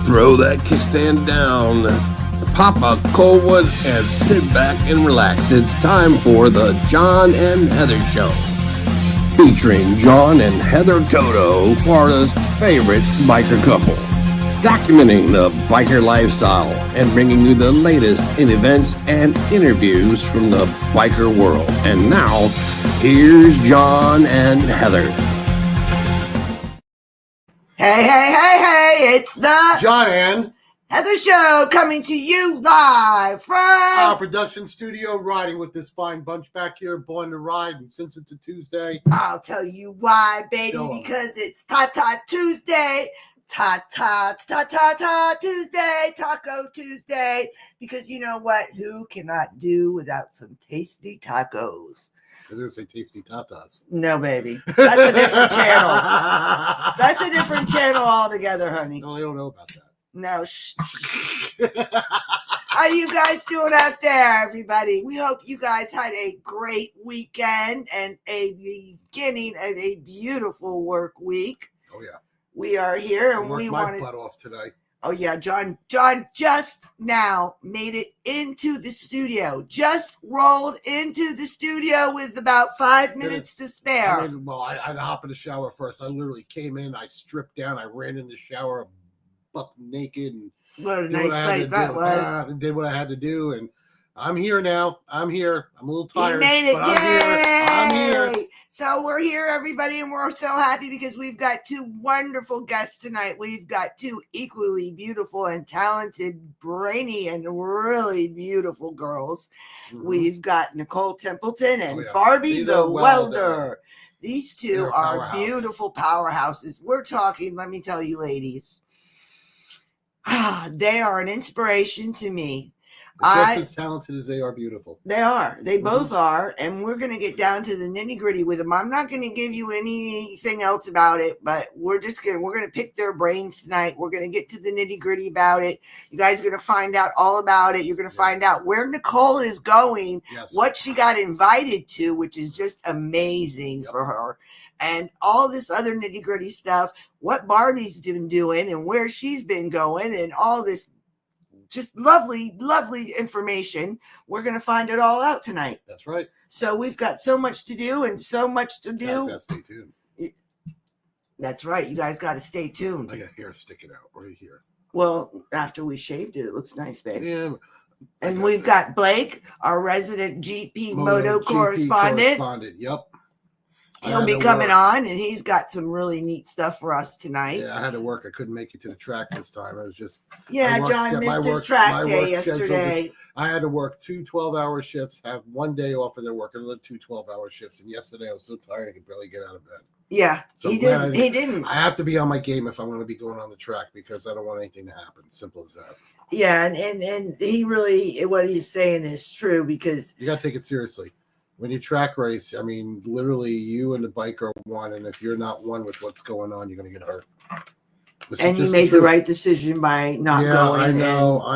throw that kickstand down, pop a cold one, and sit back and relax. It's time for the John and Heather Show, featuring John and Heather Toto, Florida's favorite biker couple, documenting the biker lifestyle and bringing you the latest in events and interviews from the biker world. And now, here's John and Heather. Hey, it's the John and Heather Show coming to you live from our production studio, riding with this fine bunch back here, born to ride. And since it's a Tuesday, I'll tell you why, baby, because it's Ta-Ta Tuesday. Ta-ta Tuesday, Taco Tuesday. Because you know what? Who cannot do without some tasty tacos? I didn't say tasty tatas. No, baby. That's a different channel. That's a different channel altogether, honey. No, I don't know about that. No. How you guys doing out there, everybody? We hope you guys had a great weekend and a beginning of a beautiful work week. Oh, yeah. We are here and we want to butt off today. Oh yeah, John just now made it into the studio. Just rolled into the studio with about 5 minutes to spare. I had to hop in the shower first. I literally came in, I stripped down, I ran in the shower buck naked, and what a nice sight that was. Did what I had to do, and I'm here now. I'm here. I'm a little tired. You made it. But I'm here. So we're here, everybody, and we're so happy because we've got two wonderful guests tonight. We've got two equally beautiful and talented, brainy, and really beautiful girls. Mm-hmm. We've got Nicole Templeton and Barbie the Welder. These two are beautiful powerhouses. We're talking, let me tell you, ladies, they are an inspiration to me. Just as talented as they are beautiful. They are. They both are. And we're going to get down to the nitty gritty with them. I'm not going to give you anything else about it, but we're going to pick their brains tonight. We're going to get to the nitty gritty about it. You guys are going to find out all about it. You're going to find out where Nicole is going, what she got invited to, which is just amazing for her. And all this other nitty gritty stuff, what Barbie's been doing and where she's been going and all this just lovely information. We're going to find it all out tonight. That's right. So we've got so much to do and so much to do. Guys, stay tuned. That's right. You guys got to stay tuned. I got hair sticking out right here. Well, after we shaved it looks nice, babe. Yeah. And we've got Blake, our resident GP Moto correspondent. Yep. He'll be coming on, and he's got some really neat stuff for us tonight. Yeah, I had to work. I couldn't make it to the track this time. I was just... Yeah, John missed his track day yesterday. I had to work 2 12-hour shifts, have 1 day off of their work, and then 2 12-hour shifts. And yesterday I was so tired I could barely get out of bed. Yeah, so he didn't. I have to be on my game if I'm going to be going on the track because I don't want anything to happen. Simple as that. Yeah, and he really, what he's saying is true because... You got to take it seriously. When you track race, I mean, literally you and the bike are one, and if you're not one with what's going on, you're going to get hurt. And you made the right decision by not going. I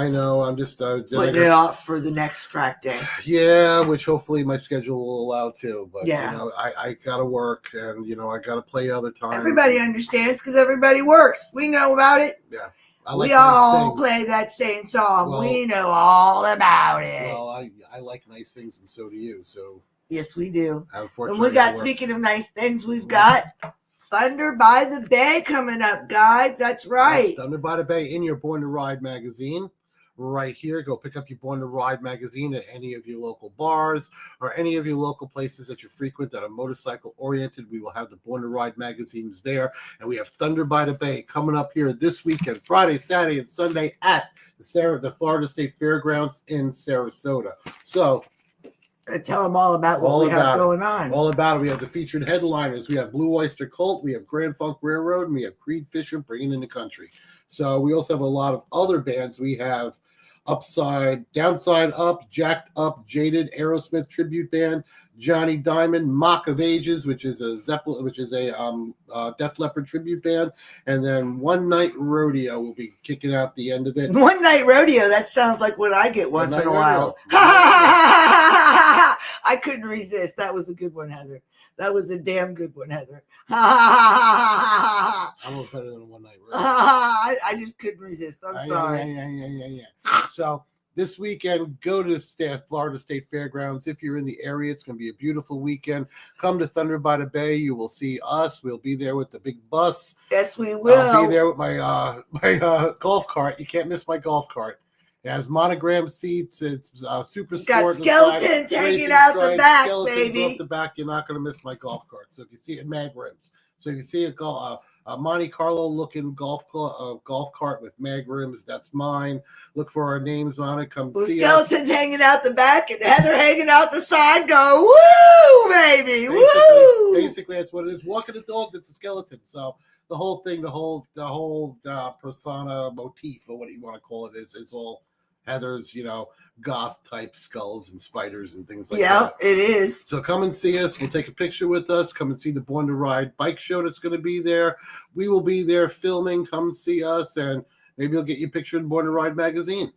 know. I'm just putting it off for the next track day. Yeah, which hopefully my schedule will allow too. But I got to work, and I got to play other times. Everybody understands because everybody works. We know about it. Yeah. We all play that same song. Well, we know all about it. Well, I like nice things, and so do you. So. Yes, we do. And we got, speaking of nice things, we've got Thunder by the Bay coming up, guys. That's right. Thunder by the Bay in your Born to Ride magazine right here. Go pick up your Born to Ride magazine at any of your local bars or any of your local places that you frequent that are motorcycle oriented. We will have the Born to Ride magazines there. And we have Thunder by the Bay coming up here this weekend, Friday, Saturday, and Sunday at the Florida State Fairgrounds in Sarasota. So, tell them all about what we have going on. All about it. We have the featured headliners. We have Blue Oyster Cult. We have Grand Funk Railroad. And we have Creed Fisher bringing in the country. So we also have a lot of other bands. We have Downside Up, Jacked Up, Jaded, Aerosmith tribute band, Johnny Diamond, Mock of Ages, which is a Def Leppard tribute band, and then One Night Rodeo will be kicking out the end of it. One Night Rodeo, that sounds like what I get once in a while. I couldn't resist. That was a good one, Heather. That was a damn good one, Heather. I I'm better than one night. Right? I just couldn't resist. I'm sorry. Yeah. So this weekend, go to Florida State Fairgrounds. If you're in the area, it's going to be a beautiful weekend. Come to Thunder by the Bay. You will see us. We'll be there with the big bus. Yes, we will. I'll be there with my golf cart. You can't miss my golf cart. It has monogram seats. It's super sport. Got skeletons hanging out the back, baby. Off the back. You're not going to miss my golf cart. So if you see it, mag rims. So if you see a Monte Carlo looking golf cart with mag rims, that's mine. Look for our names on it. Come see skeletons us. Hanging out the back and Heather hanging out the side. Go woo, baby, woo! Basically, that's what it is. Walking the dog, that's a skeleton. So the whole thing, the whole persona motif, or what do you want to call it, is it's all Heather's, goth type skulls and spiders and things like that. Yeah, it is. So come and see us. We'll take a picture with us. Come and see the Born to Ride bike show that's going to be there. We will be there filming. Come see us, and maybe we'll get you a picture in Born to Ride magazine.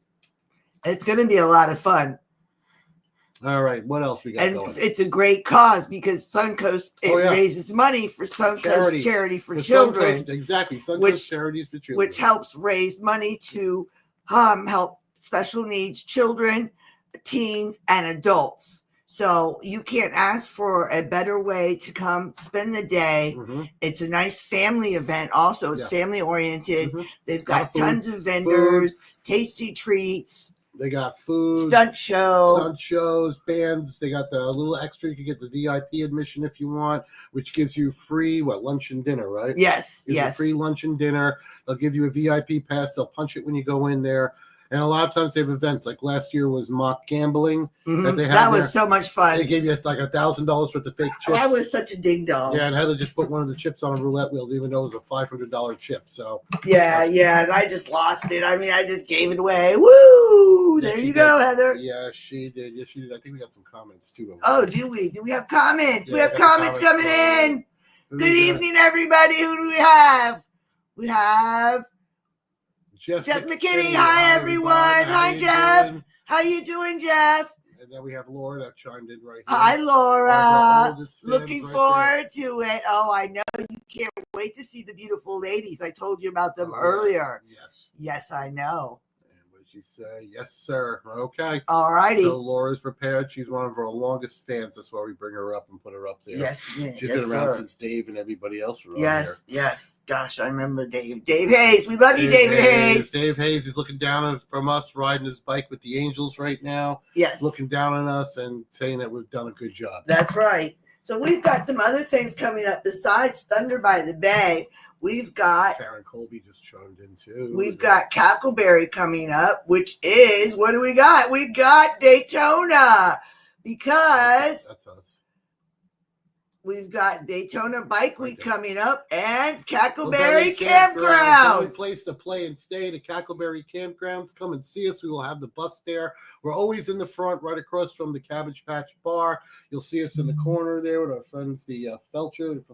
It's going to be a lot of fun. All right. What else we got going? It's a great cause because Suncoast raises money for Suncoast Charity for Children. Exactly. Suncoast Charities for Children. Which helps raise money to help special needs children, teens, and adults. So you can't ask for a better way to come spend the day. Mm-hmm. It's a nice family event also. It's family oriented. Mm-hmm. They've got tons of vendors, tasty treats. They got food, stunt shows, bands. They got the little extra. You can get the VIP admission if you want, which gives you free lunch and dinner, right? Yes, Free lunch and dinner. They'll give you a VIP pass. They'll punch it when you go in there. And a lot of times they have events. Like last year was mock gambling that they had. That was so much fun. They gave you like $1,000 worth of fake chips. That was such a ding dong. Yeah, and Heather just put one of the chips on a roulette wheel, even though it was a $500 chip. So yeah, and I just lost it. I mean, I just gave it away. Woo! There you go, Heather. Yeah, she did. I think we got some comments too. Oh, do we? Do we have comments? Yeah, we have comments coming in. Good evening, everybody. Who do we have? We have Jeff McKinney. Hi, everyone. Hi, Jeff. Doing? How you doing, Jeff? And then we have Laura that chimed in right here. Hi, Laura. Looking forward to it. Oh, I know. You can't wait to see the beautiful ladies. I told you about them earlier. Yes, I know. She say, yes, sir. Okay. All righty. So Laura's prepared. She's one of our longest fans. That's why we bring her up and put her up there. Yes. She's been around since Dave and everybody else were on here. Yes. Gosh, I remember Dave. Dave Hayes. We love you, David Hayes. Dave Hayes is looking down from us, riding his bike with the Angels right now. Yes. Looking down on us and saying that we've done a good job. That's right. So we've got some other things coming up besides Thunder by the Bay. We've got Karen Colby just chimed in too. We've got Cackleberry coming up, which is what do we got? We got Daytona because that's us. We've got Daytona Bike Week coming up and Cackleberry Campground. Only place to play and stay, the Cackleberry Campgrounds. Come and see us. We will have the bus there. We're always in the front, right across from the Cabbage Patch Bar. You'll see us in the corner there with our friends, the Fletchers.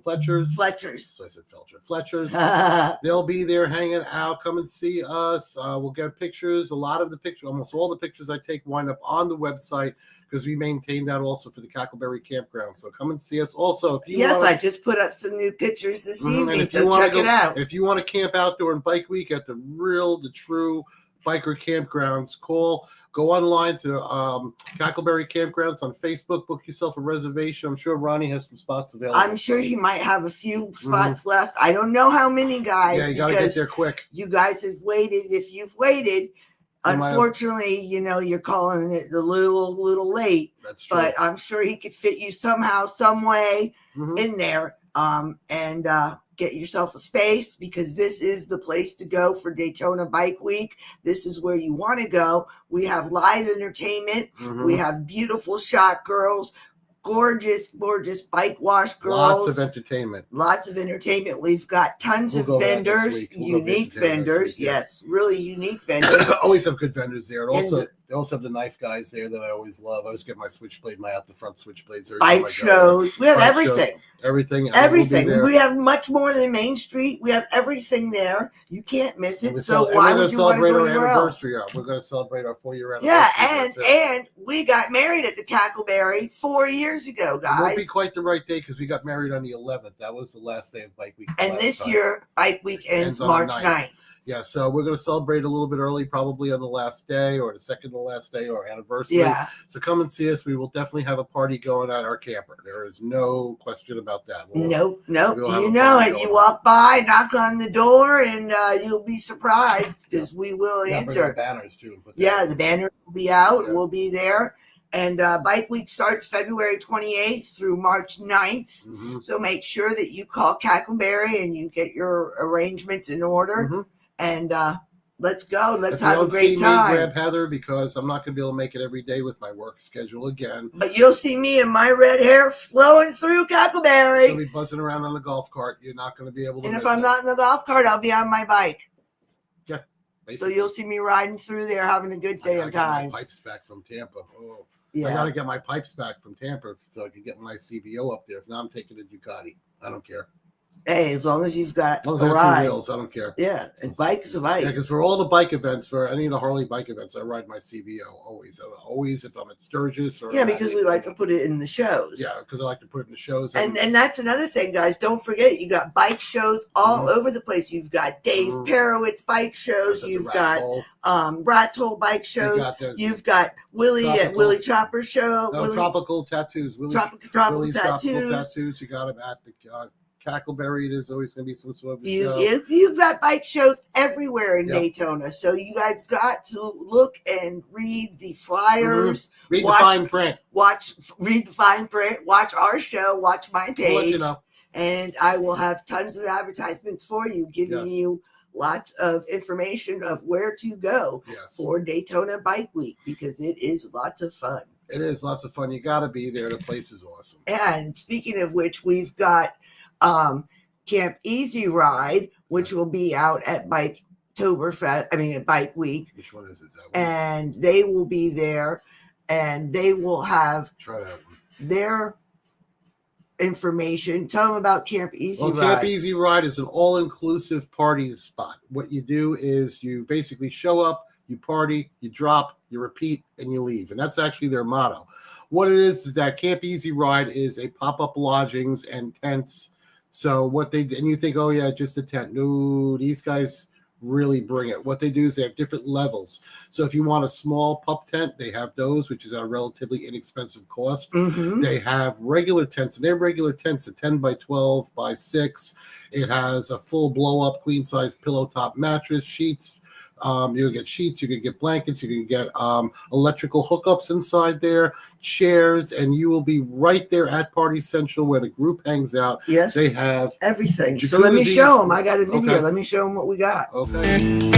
So I said Fletchers. They'll be there hanging out. Come and see us. We'll get pictures. A lot of the pictures, almost all the pictures I take wind up on the website, because we maintain that also for the Cackleberry Campground. So come and see us. Also, if you I just put up some new pictures this evening, so check it out. If you want to camp outdoor and bike week at the true biker campgrounds, go online to Cackleberry Campgrounds on Facebook, book yourself a reservation. I'm sure Ronnie has some spots available. I'm sure he might have a few spots left. I don't know how many, guys. Yeah, you got to get there quick. You guys have waited. If you've waited, unfortunately, you're calling it a little late. That's true. But I'm sure he could fit you somehow, some way in there, and get yourself a space, because this is the place to go for Daytona Bike Week. This is where you want to go. We have live entertainment. We have beautiful shot girls. Gorgeous bike wash girls. Lots of entertainment. We've got tons of vendors, unique vendors. Yes, really unique vendors. Always have good vendors there. Also, They also have the knife guys there that I always love. I always get my switchblade, my out the front switchblades. Every time I Bike go. shows. We have Bike everything. shows, everything. Everything. We have much more than Main Street. We have everything there. You can't miss it. So why would you want to go anywhere else? We're going to celebrate our 4-year anniversary. Yeah, and we got married at the Cackleberry 4 years ago, guys. It won't be quite the right day because we got married on the 11th. That was the last day of Bike Week. And this year, Bike Week ends March 9th. Yeah, so we're going to celebrate a little bit early, probably on the last day or the second to last day or anniversary. Yeah. So come and see us. We will definitely have a party going at our camper. There is no question about that. Nope. You know it. You walk by, knock on the door, and you'll be surprised because we will answer. Bring the banners too. The banner will be out. Yeah. We'll be there. And Bike Week starts February 28th through March 9th. Mm-hmm. So make sure that you call Cackleberry and you get your arrangements in order. Mm-hmm. And let's go. Let's have a great time. Grab Heather because I'm not going to be able to make it every day with my work schedule again. But you'll see me and my red hair flowing through Cackleberry. I'll be buzzing around on the golf cart. You're not going to be able to. And if I'm not in the golf cart, I'll be on my bike. Yeah. Basically. So you'll see me riding through there, having a good day of time. My pipes back from Tampa. Oh, yeah. I got to get my pipes back from Tampa so I can get my CVO up there. If not, I'm taking a Ducati. I don't care. Hey, as long as you've got a ride. 2 wheels, I don't care. Yeah, a bike is a bike. Yeah, because for all the bike events, for any of the Harley bike events, I ride my CVO always. Always, if I'm at Sturgis or because we like to put it in the shows. Yeah, because I like to put it in the shows. And that's another thing, guys. Don't forget, you got bike shows all over the place. You've got Dave Perowitz bike shows. You've got Rat's Hole bike shows. You've got Willie at Willie Chopper show. Tropical Tattoos. Tropical Tattoos. You got them at the Cackleberry. There's always going to be some sort of show. You've got bike shows everywhere in Daytona, so you guys got to look and read the flyers. Read the fine print. Read the fine print. Watch our show. Watch my page. We'll let you know. And I will have tons of advertisements for you, giving you lots of information of where to go for Daytona Bike Week because it is lots of fun. It is lots of fun. You got to be there. The place is awesome. And speaking of which, we've got Camp Easy Ride, which will be out at Bike Week. Which one is it? And they will be there, and they will have their information. Tell them about Camp Easy Ride. Camp Easy Ride is an all-inclusive party spot. What you do is you basically show up, you party, you drop, you repeat, and you leave. And that's actually their motto. What it is that Camp Easy Ride is a pop-up lodgings and tents. So what they and you think, oh yeah, just a tent. No, these guys really bring it. What they do is they have different levels. So if you want a small pup tent, they have those, which is at a relatively inexpensive cost. Mm-hmm. They have regular tents, and their regular tents a 10 by 12 by 6. It has a full blow-up queen size pillow top mattress, sheets. You can get sheets, you can get blankets, you can get electrical hookups inside there, chairs, and you will be right there at Party Central where the group hangs out. Yes. They have everything. So let me show them. I got a video. Okay. Let me show them what we got. Okay.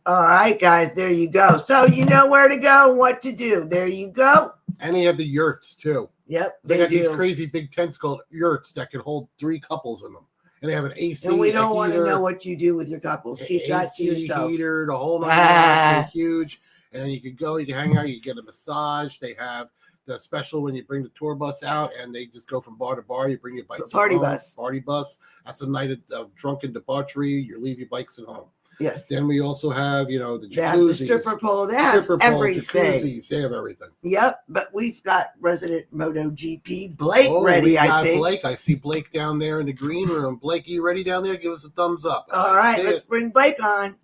All right, guys, there you go. So you know where to go and what to do. There you go. And they have the yurts too. Yep, they got these crazy big tents called yurts that can hold 3 couples in them. And they have an AC. And we don't want to know what you do with your couples. Keep that to yourself. Heater, the whole night. Huge. And then you can go, you can hang out, you can get a massage. They have the special when you bring the tour bus out and they just go from bar to bar. You bring your bikes Party home. bus. Party bus. That's a night of drunken debauchery. You leave your bikes at home. Yes. Then we also have, the jacuzzis. They have the stripper pole. They have everything. Jacuzzis. They have everything. Yep. But we've got resident MotoGP Blake ready, I think. Blake. I see Blake down there in the green room. Blake, you ready down there? Give us a thumbs up. All right. Let's bring Blake on.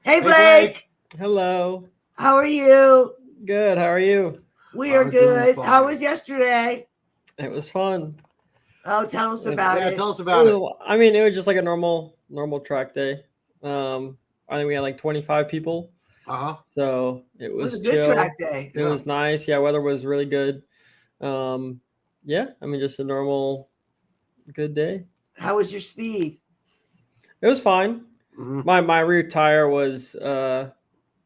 Hey, Blake. Hello. How are you? Good. How are you? We are good. How was yesterday? It was fun. Oh, tell us about it. Tell us about it. I mean, it was just like a normal track day. I think we had like 25 people. So it It was was a good chill. track day. It was nice. Yeah, weather was really good. Yeah, I mean, just a normal good day. How was your speed? It was fine. Mhm. My rear tire was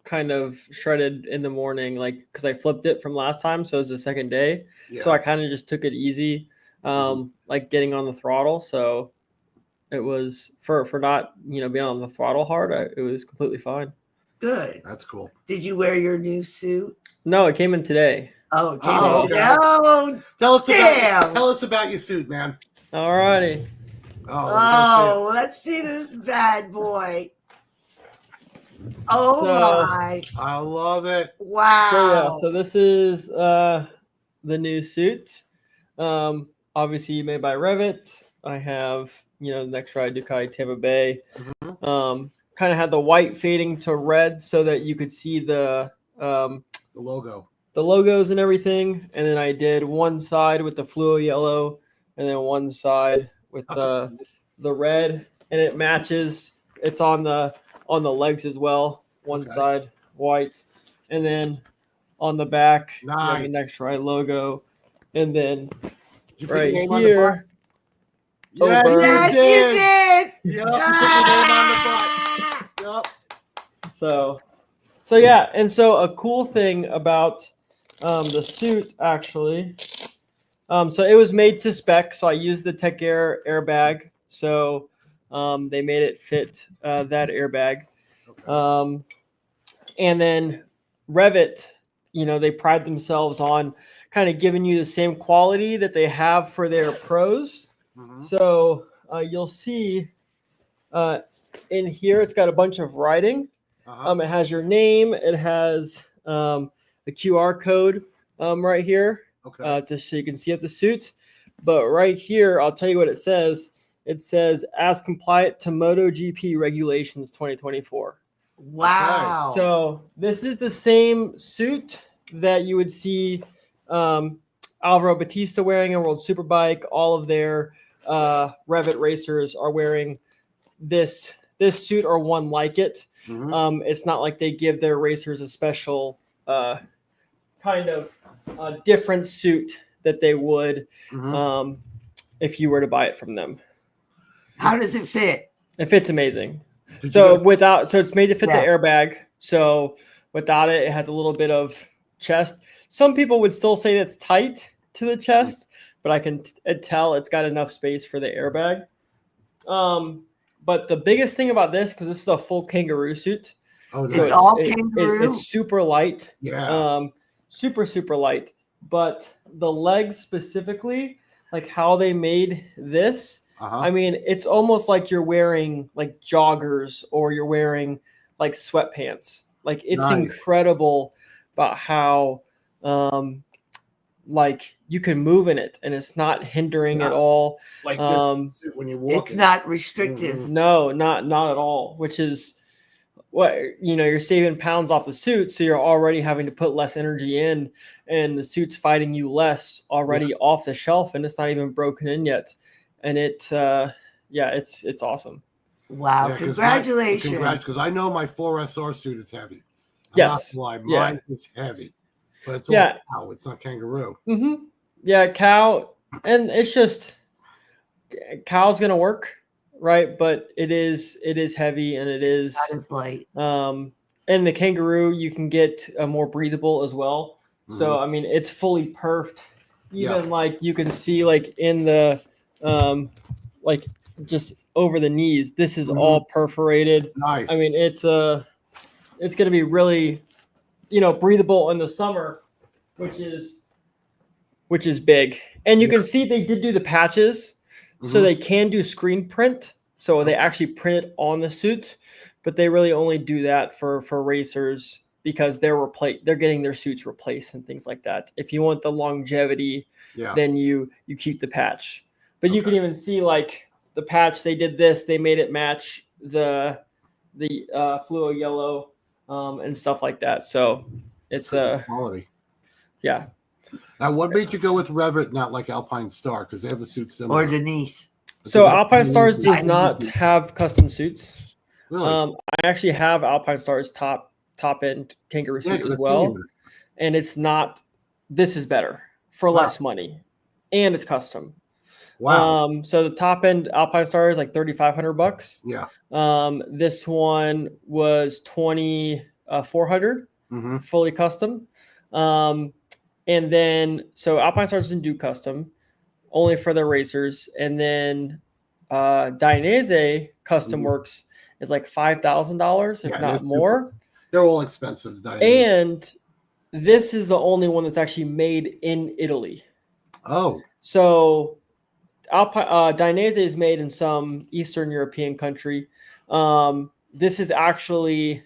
kind of shredded in the morning, like because I flipped it from last time, so it was the second day. So I kind of just took it easy, like getting on the throttle. So it was for not being on the throttle hard. It was completely fine. Good. That's cool. Did you wear your new suit? No, it came in today. Oh, it came Oh, in today. okay. Oh, Tell us about your suit, man. Alrighty. oh, let's see this bad boy. Oh So- my! I love it. Wow. So yeah, so this is the new suit. Obviously made by Revit. I have the Next Ride Ducati Tampa Bay. Kind of had the white fading to red so that you could see the The logo. logos and everything. And then I did one side with the fluo yellow, and then one side with Oh, the red, and it matches. It's on the legs as well. One Okay. side white, and then on the back you have the Nice. Next Ride logo, and then Did you put your right name on the butt? here. Yeah, Over. Yes, you did. Yep, you put your name on the butt. Yep. So yeah, and so a cool thing about the suit actually, so it was made to spec. So I used the Tech Air airbag. So they made it fit that airbag. Okay. And then Revit, they pride themselves on kind of giving you the same quality that they have for their pros. Mhm. So you'll see in here, it's got a bunch of writing. It has your name. It has the QR code right here, Okay. just so you can see up the suit. But right here, I'll tell you what it says. It says, as compliant to MotoGP regulations 2024. Wow. So this is the same suit that you would see Alvaro Batista wearing in World Superbike. All of their Revit racers are wearing this suit or one like it. It's not like they give their racers a special kind of different suit that they would if you were to buy it from them. How does it fit? It fits amazing. Did So you it's made to fit the Yeah. airbag. So without it, it has a little bit of chest. Some people would still say it's tight to the chest, but I can tell it's got enough space for the airbag. But the biggest thing about this, because this is a full kangaroo suit, Oh, It's nice. all kangaroo? it's super light. Yeah. Super light. But the legs specifically, like how they made this, I mean, it's almost like you're wearing like joggers or you're wearing like sweatpants. Like it's Nice. incredible about how like you can move in it and it's not hindering at all. Like um, this suit when you walk. It's not restrictive. No, not at all. Which is what you're saving pounds off the suit, so you're already having to put less energy in, and the suit's fighting you less already off the shelf, and it's not even broken in yet. And it's awesome. Wow. Yeah, 'cause Congratulations. Because I know my 4SR suit is heavy. Yes. Why Yeah. mine is heavy, but it's Yeah. all cow. It's not kangaroo. Yeah, cow, and it's just cow's gonna work, right? But it is heavy, and it is That is light. and the kangaroo you can get more breathable as well. So I mean, it's fully perfed. Even like you can see like in the like just over the knees, this is all perforated. Nice. I mean, it's going to be really, breathable in the summer, which is big. And you can see they did do the patches, so they can do screen print. So they actually print it on the suit, but they really only do that for racers because they're getting their suits replaced and things like that. If you want the longevity, then you keep the patch. But you can even see like the patch, they did this, they made it match the fluo yellow and stuff like that. So it's quality. Yeah. Now, what made you go with Revit, not like Alpine Star? Because they have the suits similar. Or Denise. So Alpine Stars does not have custom suits. Really? I actually have Alpine Stars top top end kangaroo Yeah, suit 'cause as I've well, seen it. and it's not. This is better for Wow. less money, and it's custom. Wow. So the top end Alpine Star is like $3,500. Yeah. This one was 2,400, Mm-hmm. fully custom. And then so Alpine Stars didn't do custom, only for the racers. And then Dainese Custom Mhm. Works is like $5,000, if Yeah, not more. They're all expensive. And this is the only one that's actually made in Italy. Oh, So Dainese is made in some Eastern European country. This is actually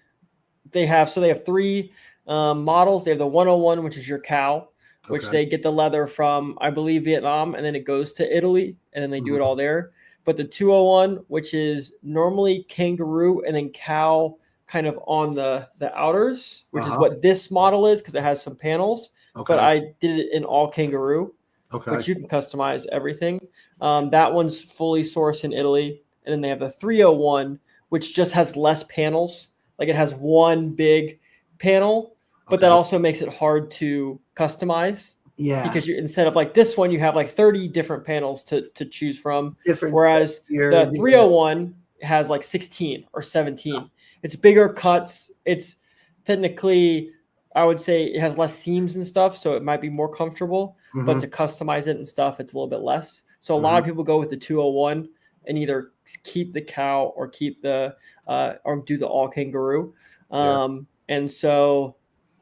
they have 3 models. They have the 101, which is your cow, which okay. they get the leather from, I believe, Vietnam, and then it goes to Italy, and then they do it all there. But the 201, which is normally kangaroo and then cow, kind of on the outers, which is what this model is because it has some panels. Okay. But I did it in all kangaroo. Okay. Which you can customize everything. That one's fully sourced in Italy. And then they have the 301, which just has less panels. Like it has one big panel, but that also makes it hard to customize. Yeah. Because you instead of like this one, you have like 30 different panels to choose from. Different. Whereas the 301 has like 16 or 17. It's bigger cuts. It's technically, I would say it has less seams and stuff, so it might be more comfortable. But to customize it and stuff, it's a little bit less. So a lot of people go with the 201 and either keep the cow or keep the or do the all kangaroo. And so,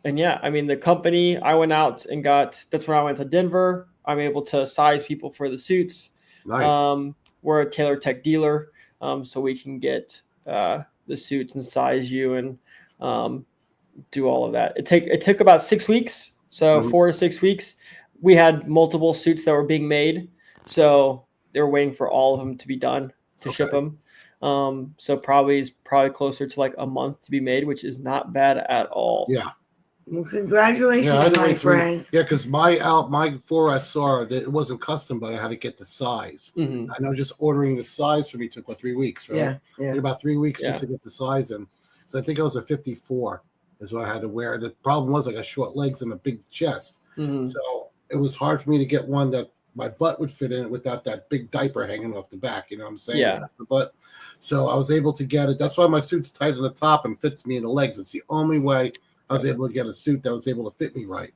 and yeah, I mean the company I went out and got. That's when I went to Denver. I'm able to size people for the suits. Nice. We're a Taylor Tech dealer, so we can get the suits and size you and do all of that. It took about 6 weeks, so 4 to 6 weeks. We had multiple suits that were being made, so they were waiting for all of them to be done to ship them. So probably closer to like a month to be made, which is not bad at all. Yeah. Well, congratulations, my friend. Yeah, because my 4SR, it wasn't custom, but I had to get the size. Mhm. I know just ordering the size for me took 3 weeks, right? Yeah. It took about 3 weeks just to get the size in. So I think I was a 54 is what I had to wear. The problem was I got short legs and a big chest. Mhm. So it was hard for me to get one that my butt would fit in it without that big diaper hanging off the back. You know what I'm saying? Yeah. But so I was able to get it. That's why my suit's tight on the top and fits me in the legs. It's the only way I was able to get a suit that was able to fit me right.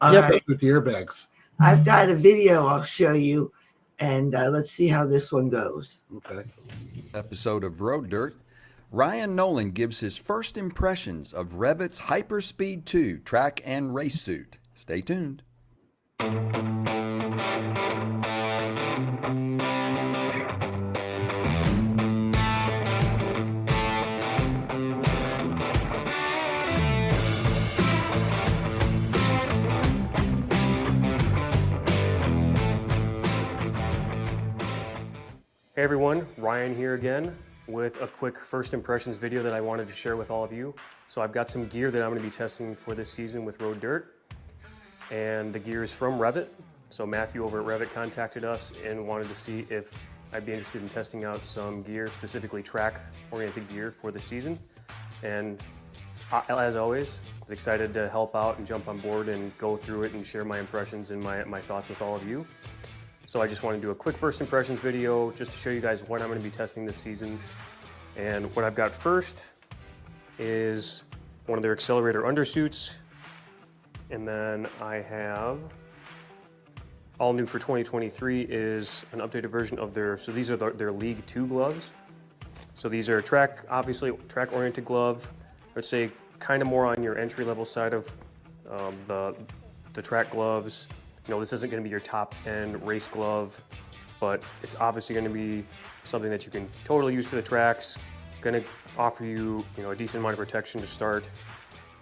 With the airbags. I've got a video I'll show you, and let's see how this one goes. Okay. Episode of Road Dirt, Ryan Nolan gives his first impressions of Revit's Hyperspeed 2 track and race suit. Stay tuned. Hey everyone, Ryan here again with a quick first impressions video that I wanted to share with all of you. So I've got some gear that I'm going to be testing for this season with Road Dirt, and the gear is from Revit. So Matthew over at Revit contacted us and wanted to see if I'd be interested in testing out some gear, specifically track-oriented gear for the season. And as always, I was excited to help out and jump on board and go through it and share my impressions and my thoughts with all of you. So I just want to do a quick first impressions video just to show you guys what I'm going to be testing this season. And what I've got first is one of their Accelerator undersuits. And then I have, all new for 2023 is an updated version of so these are their League 2 gloves. So these are obviously track-oriented glove. I'd say kind of more on your entry-level side of the track gloves. You know, this isn't going to be your top-end race glove, but it's obviously going to be something that you can totally use for the tracks. Going to offer you, a decent amount of protection to start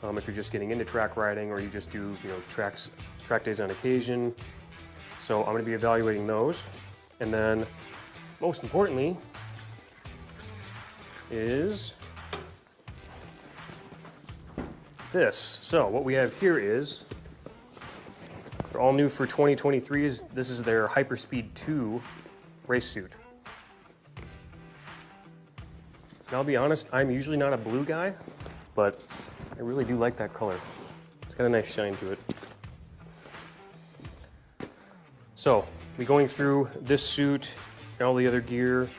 if you're just getting into track riding or you just do, track days on occasion. So I'm going to be evaluating those, and then most importantly is this. So what we have here is. They're all new for 2023. This is their Hyperspeed 2 race suit. And I'll be honest, I'm usually not a blue guy, but really do like that color. It's got a nice shine to it. So, we're going through this suit and all the other gear.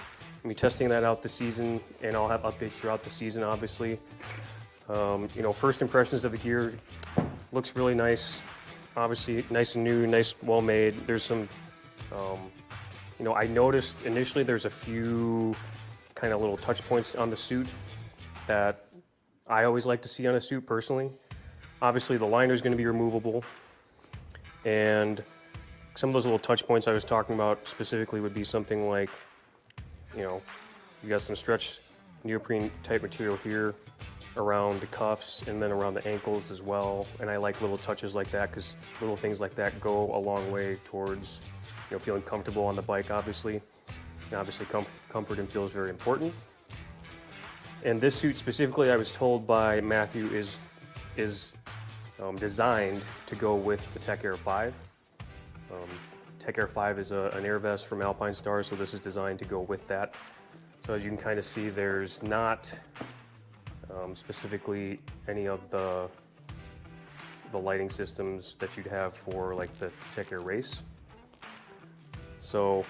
I'll be testing that out this season, and I'll have updates throughout the season, obviously. First impressions of the gear, looks really nice. Obviously, nice and new, nice, well made. There's some, I noticed initially there's a few kind of little touch points on the suit that I always like to see on a suit personally. Obviously, the liner is going to be removable, and some of those little touch points I was talking about specifically would be something like, you got some stretch neoprene type material here around the cuffs and then around the ankles as well. And I like little touches like that because little things like that go a long way towards, feeling comfortable on the bike, obviously. And obviously, comfort and feel is very important. And this suit specifically, I was told by Matthew, is designed to go with the Tech Air 5. Tech Air 5 is an air vest from Alpine Star, so this is designed to go with that. So as you can kind of see, there's not specifically any of the lighting systems that you'd have for like the Tech Air Race. So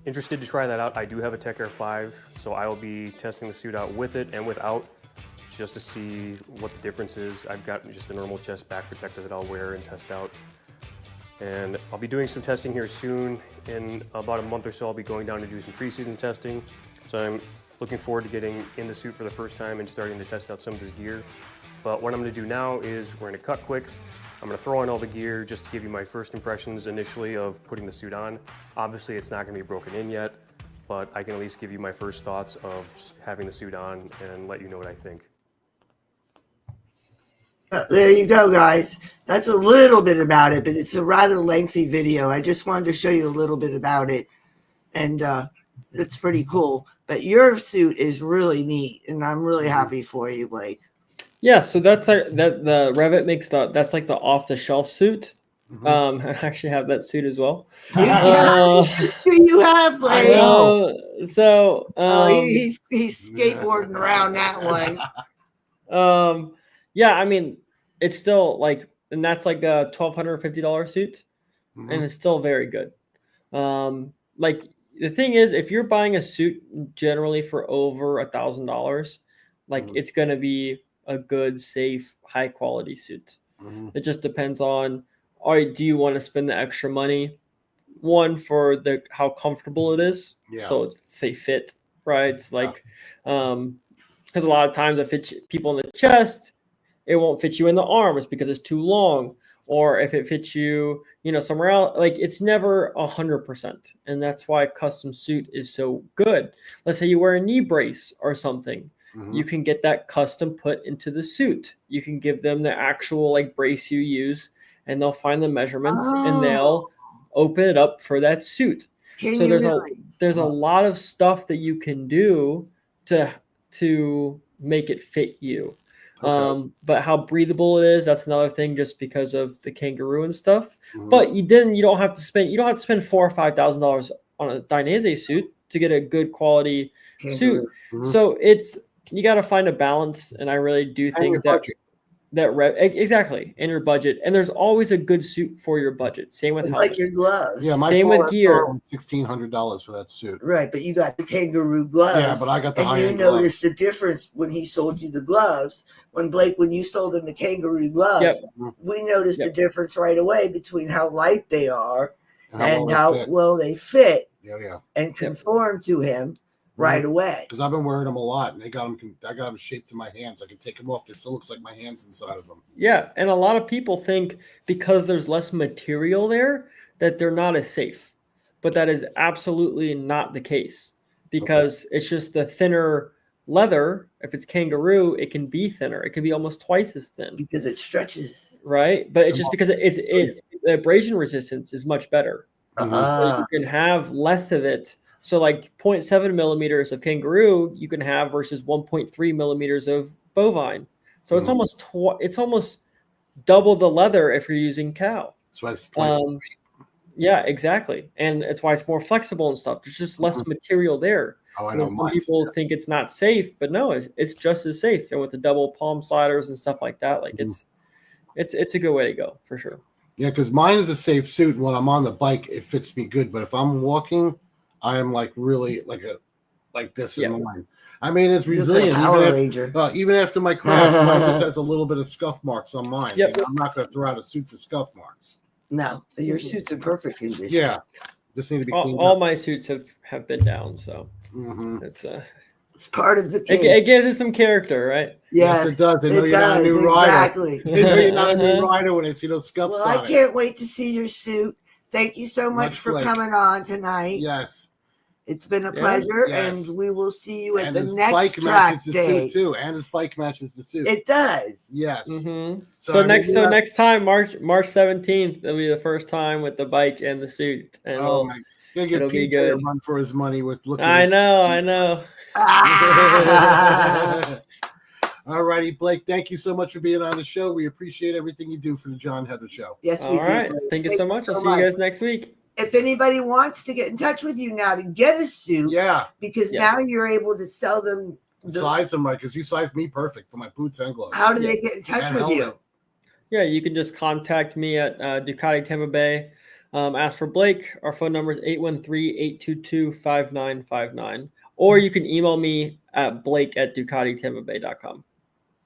interested to try that out. I do have a Tech Air 5, so I will be testing the suit out with it and without, just to see what the difference is. I've got just a normal chest back protector that I'll wear and test out. And I'll be doing some testing here soon. In about a month or so, I'll be going down to do some preseason testing. So I'm looking forward to getting in the suit for the first time and starting to test out some of this gear. But what I'm gonna do now is we're gonna cut quick. I'm gonna throw on all the gear just to give you my first impressions initially of putting the suit on. Obviously, it's not gonna be broken in yet, but I can at least give you my first thoughts of just having the suit on and let you know what I think. There you go, guys. That's a little bit about it, but it's a rather lengthy video. I just wanted to show you a little bit about it, and it's pretty cool. But your suit is really neat, and I'm really happy for you, Blake. Yeah, so that's like that. The Revit makes that's like the off-the-shelf suit. Mhm. I actually have that suit as well. You have, Blake. He's skateboarding around that one. Yeah, I mean, it's still like, and that's like a $1,250 suit, and it's still very good. Like the thing is, if you're buying a suit generally for over $1,000, like it's gonna be a good, safe, high quality suit. It just depends on, do you want to spend the extra money? One, for how comfortable it is. Yeah. So say fit, right? It's like, because a lot of times it fits people in the chest, it won't fit you in the arms because it's too long. Or if it fits you, somewhere else, like it's never 100%. And that's why a custom suit is so good. Let's say you wear a knee brace or something. You can get that custom put into the suit. You can give them the actual like brace you use, and they'll find the measurements and they'll open it up for that suit. So there's a lot of stuff that you can do to make it fit you. Okay. But how breathable it is, that's another thing, just because of the kangaroo and stuff. But you don't have to spend $4,000 or $5,000 on a Dainese suit to get a good quality suit. So you got to find a balance, and I really do think exactly in your budget. And there's always a good suit for your budget. Same with helmets. Like your gloves. Yeah, same with gear. $1,600 for that suit. Right, but you got the kangaroo gloves. Yeah, but I got the high-end gloves. And you noticed the difference when he sold you the gloves. When you sold him the kangaroo gloves, we noticed the difference right away between how light they are and how well they fit. And conform to him right away. Because I've been wearing them a lot, and I got them shaped to my hands. I can take them off. It still looks like my hands inside of them. Yeah, and a lot of people think because there's less material there that they're not as safe, but that is absolutely not the case, because it's just the thinner leather. If it's kangaroo, it can be thinner. It can be almost twice as thin because it stretches. Right, but it's just because the abrasion resistance is much better. So you can have less of it. So like 0.7 millimeters of kangaroo you can have versus 1.3 millimeters of bovine. So it's almost double the leather if you're using cow. So that's twice. Yeah, exactly. And it's why it's more flexible and stuff. There's just less material there. Oh, I And know. then some Mine's, people think it's not safe, but no, it's just as safe. And with the double palm sliders and stuff like that, like it's a good way to go for sure. yeah, because mine is a safe suit. And when I'm on the bike, it fits me good. But if I'm walking, I am like really like this Yeah. in mine. I mean, it's You look like a resilient. Power Ranger. Even after my crash, mine just has a little bit of scuff marks on mine. Yep. You know, I'm not going to throw out a suit for scuff marks. No, your suit's in perfect condition. Yeah, just need to be cleaned All up. my suits have been down, so Mhm. it's It's part of the it, kit. it gives it some character, right? Yes, it does. They know it you're not a does, new rider. exactly. They know you're not a new rider when they see those scuffs Well, on I it. can't wait to see your suit. Thank you so much for Blake. coming on tonight. Yes. It's been a pleasure, Yes. and we will see you at And the his next bike track matches the day. suit too. And his bike matches the suit. It does. Yes. Mm-hmm. So, So, I mean, next time, March 17th, it'll be the first time with the bike and the suit, and Oh my! You're gonna it'll give be PJ a good. run for his money with looking. I know. All righty, Blake. Thank you so much for being on the show. We appreciate everything you do for the John Heather Show. Yes, we All do. right, thank you so much. I'll see you guys next week. If anybody wants to get in touch with you now to get a suit, Yeah, because Yes. now you're able to sell them. size them right because you size me perfect for my boots and gloves. How do they get in touch And with you? helmet. Yeah, you can just contact me at Ducati Tampa Bay. Ask for Blake. Our phone number is 813-822-5959. Or you can email me at blake@ducatitampabay.com.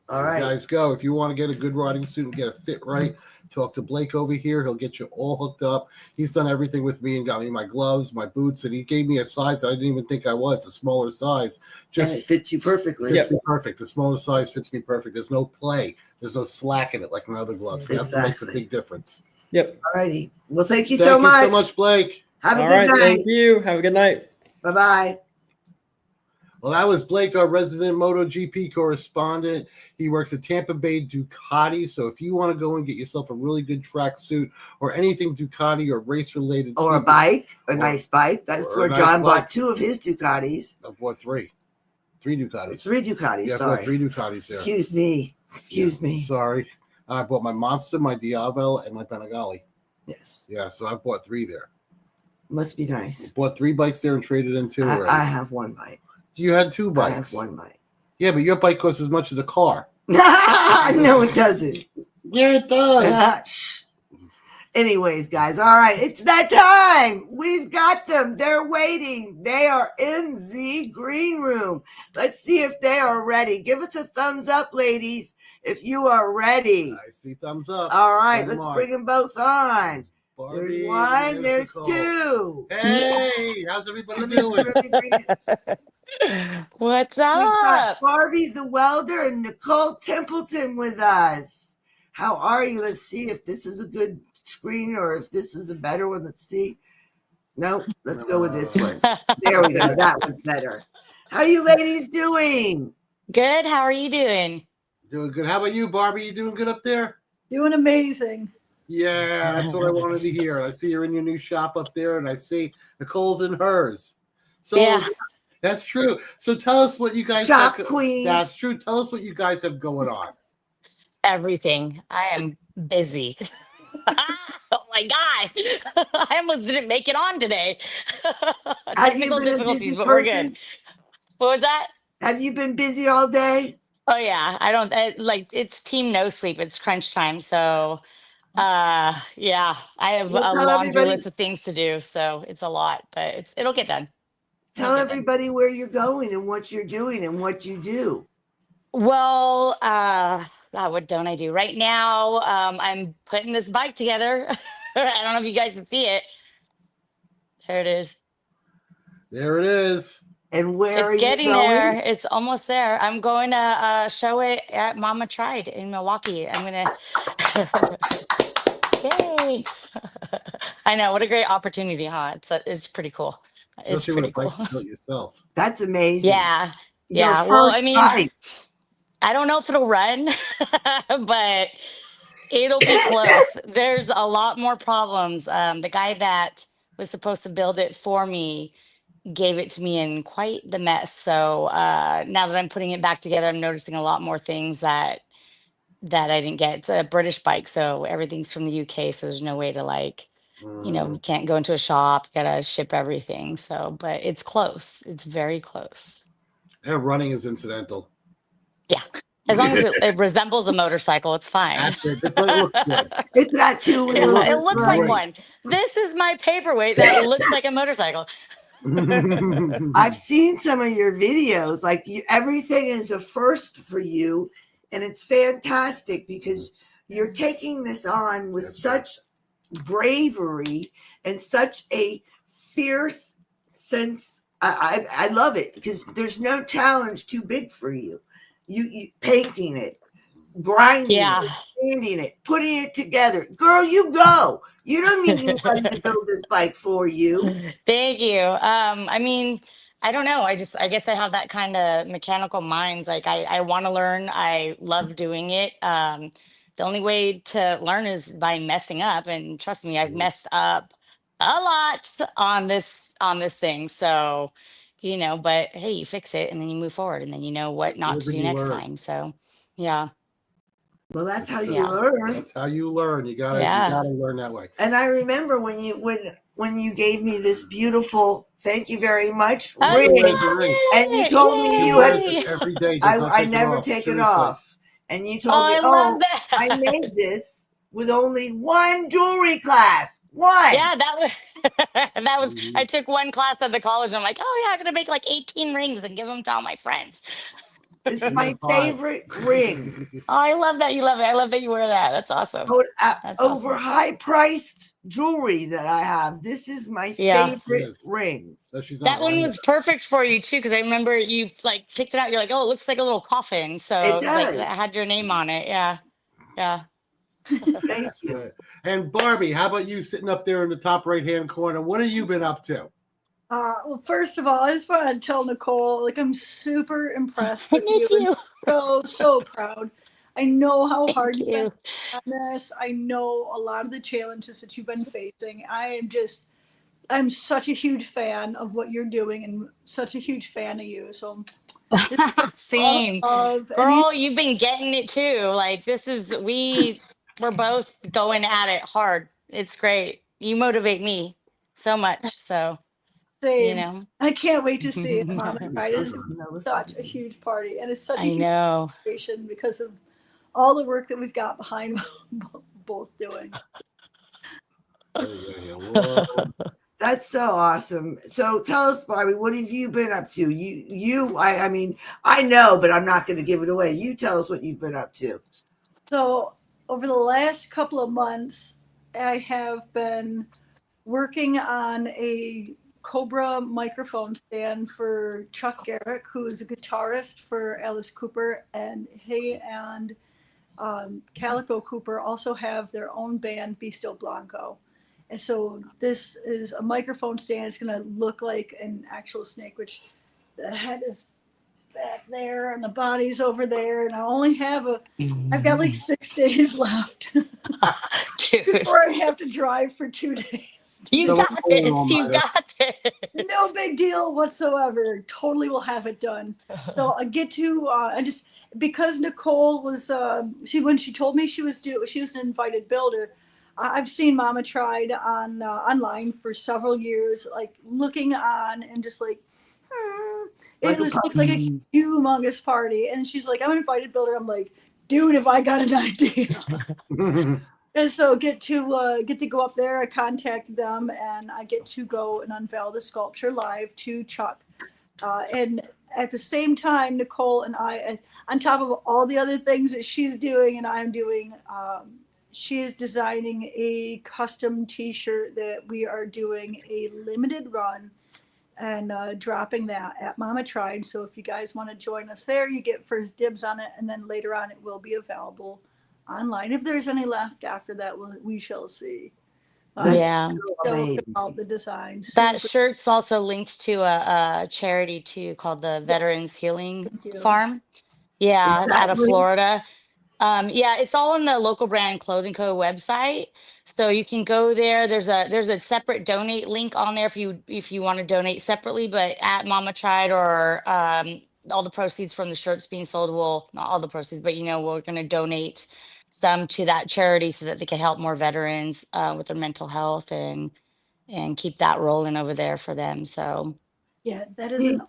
All So right. guys, go. If you want to get a good riding suit and get a fit right, talk to Blake over here. He'll get you all hooked up. He's done everything with me and got me my gloves, my boots, and he gave me a size that I didn't even think I was, a smaller size. And it fits you perfectly. Fits me perfect. The smaller size fits me perfect. There's no play. There's no slack in it like my other gloves. That's what makes a Exactly. big difference. Yep. All righty. Well, thank you Thank so you much. so much, Blake. Have a All good right, night. thank you. Have a good night. Bye bye. Well, that was Blake, our resident MotoGP correspondent. He works at Tampa Bay Ducati. So if you want to go and get yourself a really good track suit or anything Ducati or race related, Or a bike, a nice bike. That's or a where nice John bike. bought 2 of his Ducatis. I bought 3 Ducatis. 3 Ducatis, Yeah, I bought sorry. 3 Ducatis there. Excuse me. Excuse me. Sorry. I bought my Monster, my Diavel, and my Panigale. Yes. Yeah, so I bought 3 there. Must be nice. Bought 3 bikes there and traded in 2 already. I have 1 bike. You had 2 I bikes. have 1 bike. Yeah, but your bike costs as much as a car. No, it doesn't. Yeah, it does. Shh. Anyways, guys, all right, it's that time. We've got them. They're waiting. They are in the green room. Let's see if they are ready. Give us a thumbs up, ladies, if you are ready. I see thumbs up. All right, Come let's on. bring them both on. Barbie, There's 1, there's Nicole. 2. Hey, how's everybody Let me doing? bring it. What's We've got up? Barbie the welder and Nicole Templeton with us. How are you? Let's see if this is a good screen or if this is a better one. Let's see. Nope. Let's go with this one. There we go. That one's better. How you ladies doing? Good. How are you doing? Doing good. How about you, Barbie? You doing good up there? Doing amazing. Yeah, that's what I wanted to hear. I see you're in your new shop up there, and I see Nicole's in hers. So Yeah. that's true. So tell us what you guys Shop have. queens. That's true. Tell us what you guys have going on. Everything. I am busy. Oh my God. I almost didn't make it on today. Have you Technical been a difficulties, busy but we're person? good. What was that? Have you been busy all day? Oh yeah. I don't like it's team no sleep. It's crunch time. So yeah, I have Well, a tell laundry everybody- list of things to do. So it's a lot, but it'll get done. Tell It'll get done. everybody where you're going and what you're doing and what you do. Well, God, what don't I do right now? I'm putting this bike together. I don't know if you guys can see it. There it is. There it is. And where are It's you getting going? there. It's almost there. I'm going to show it at Mama Tried in Milwaukee. I'm gonna. Thanks. I know, what a great opportunity, huh? It's pretty cool. It's Especially when pretty a bike cool. you built yourself. That's amazing. Yeah. Your Yeah. Well, first I mean, bike. I don't know if it'll run, but it'll be close. There's a lot more problems. The guy that was supposed to build it for me gave it to me in quite the mess. So now that I'm putting it back together, I'm noticing a lot more things that I didn't get. It's a British bike, so everything's from the UK. So there's no way to like You know, you can't go into a shop, gotta ship everything. So, but it's close. It's very close. And running is incidental. Yeah. As long as it resembles a motorcycle, it's fine. That's it. That's what it looks good. It's got two Yeah, wheels. it looks like great. one. This is my paperweight that looks like a motorcycle. I've seen some of your videos. Like everything is a first for you, and it's fantastic because you're taking this on with That's such bravery and such a fierce sense. I love it because there's no challenge too big for you. You painting it, grinding Yeah. it, sanding it, putting it together. Girl, you go. You don't need anybody to build this bike for you. Thank you. I mean, I don't know. I guess I have that kind of mechanical mind. Like I want to learn. I love doing it. The only way to learn is by messing up. And trust me, I've messed up a lot on this thing. So, you know, but hey, you fix it and then you move forward and then you know what not to Live and do you next learn. time. So yeah. Well, that's how you Yeah. learn. That's how you learn. You gotta Yeah. learn that way. And I remember when you gave me this beautiful, thank you very much, I ring, Raise the ring. and you told me She you wears had. it every day. Does not I take never it off. take it Seriously. off, and you Oh, told me, I love that. I made this with only one jewelry class. One. Yeah, that was Mhm. I took one class at the college. I'm like, oh yeah, I'm gonna make like 18 rings and give them to all my friends. It's You my have five. favorite ring. Oh, I love that you love it. I love that you wear that. That's awesome. That's Over awesome. high-priced jewelry that I have. This is my Yeah. favorite Yes. ring. So she's not That one lying. was perfect for you too, because I remember you like picked it out. You're like, oh, it looks like a little coffin. So It it was like does. that had your name on it. Yeah. Yeah. Thank you. Right. And Barbie, how about you sitting up there in the top right-hand corner? What have you been up to? Well, first of all, I just want to tell Nicole, like, I'm super impressed I with miss you. you. So proud. I know how hard Thank you've been you. on this. I know a lot of the challenges that you've been facing. I'm such a huge fan of what you're doing and such a huge fan of you. So Same. love and Girl, you've been getting it too. Like we're both going at it hard. It's great. You motivate me so much. So, you same. know. I can't wait to see it, Mama. I Right? It's No, such a huge party, and it's such a I huge know. celebration because of all the work that we've got behind both doing. Whoa. That's so awesome. So tell us, Barbie, what have you been up to? I mean, I know, but I'm not going to give it away. You tell us what you've been up to. So over the last couple of months, I have been working on a Cobra microphone stand for Chuck Garrick, who is a guitarist for Alice Cooper, and he and Calico Cooper also have their own band, Bisto Blanco. And so this is a microphone stand. It's going to look like an actual snake, which the head is back there and the body's over there. And I've got like 6 days left Dude, before I have to drive for 2 days. you So got what's this. going on, You Maya? got this. No big deal whatsoever. Totally will have it done. So I get to because Nicole was when she told me she was an invited builder. I've seen Mama Tried on online for several years, like looking on and just like, Like it a looks like a humongous party. And she's like, I'm an invited builder. I'm like, dude, have I got an idea? And so get to go up there. I contacted them, and I get to go and unveil the sculpture live to Chuck. And at the same time, Nicole and I, on top of all the other things that she's doing and I'm doing, she is designing a custom T-shirt that we are doing a limited run and dropping that at Mama Tried. So if you guys want to join us there, you get first dibs on it, and then later on it will be available online. If there's any left after that, we shall see. Yeah. So Amazing. about the design. That Super- shirt's also linked to a charity too called the Veterans Healing Thank you. Farm. Yeah, Is that out of linked? Florida. Yeah, it's all on the Local Brand Clothing Co. website. So you can go there. There's a separate donate link on there if you want to donate separately, but at Mama Tried or all the proceeds from the shirts being sold not all the proceeds, but we're gonna donate some to that charity so that they can help more veterans with their mental health and keep that rolling over there for them. So Yeah, that is See, an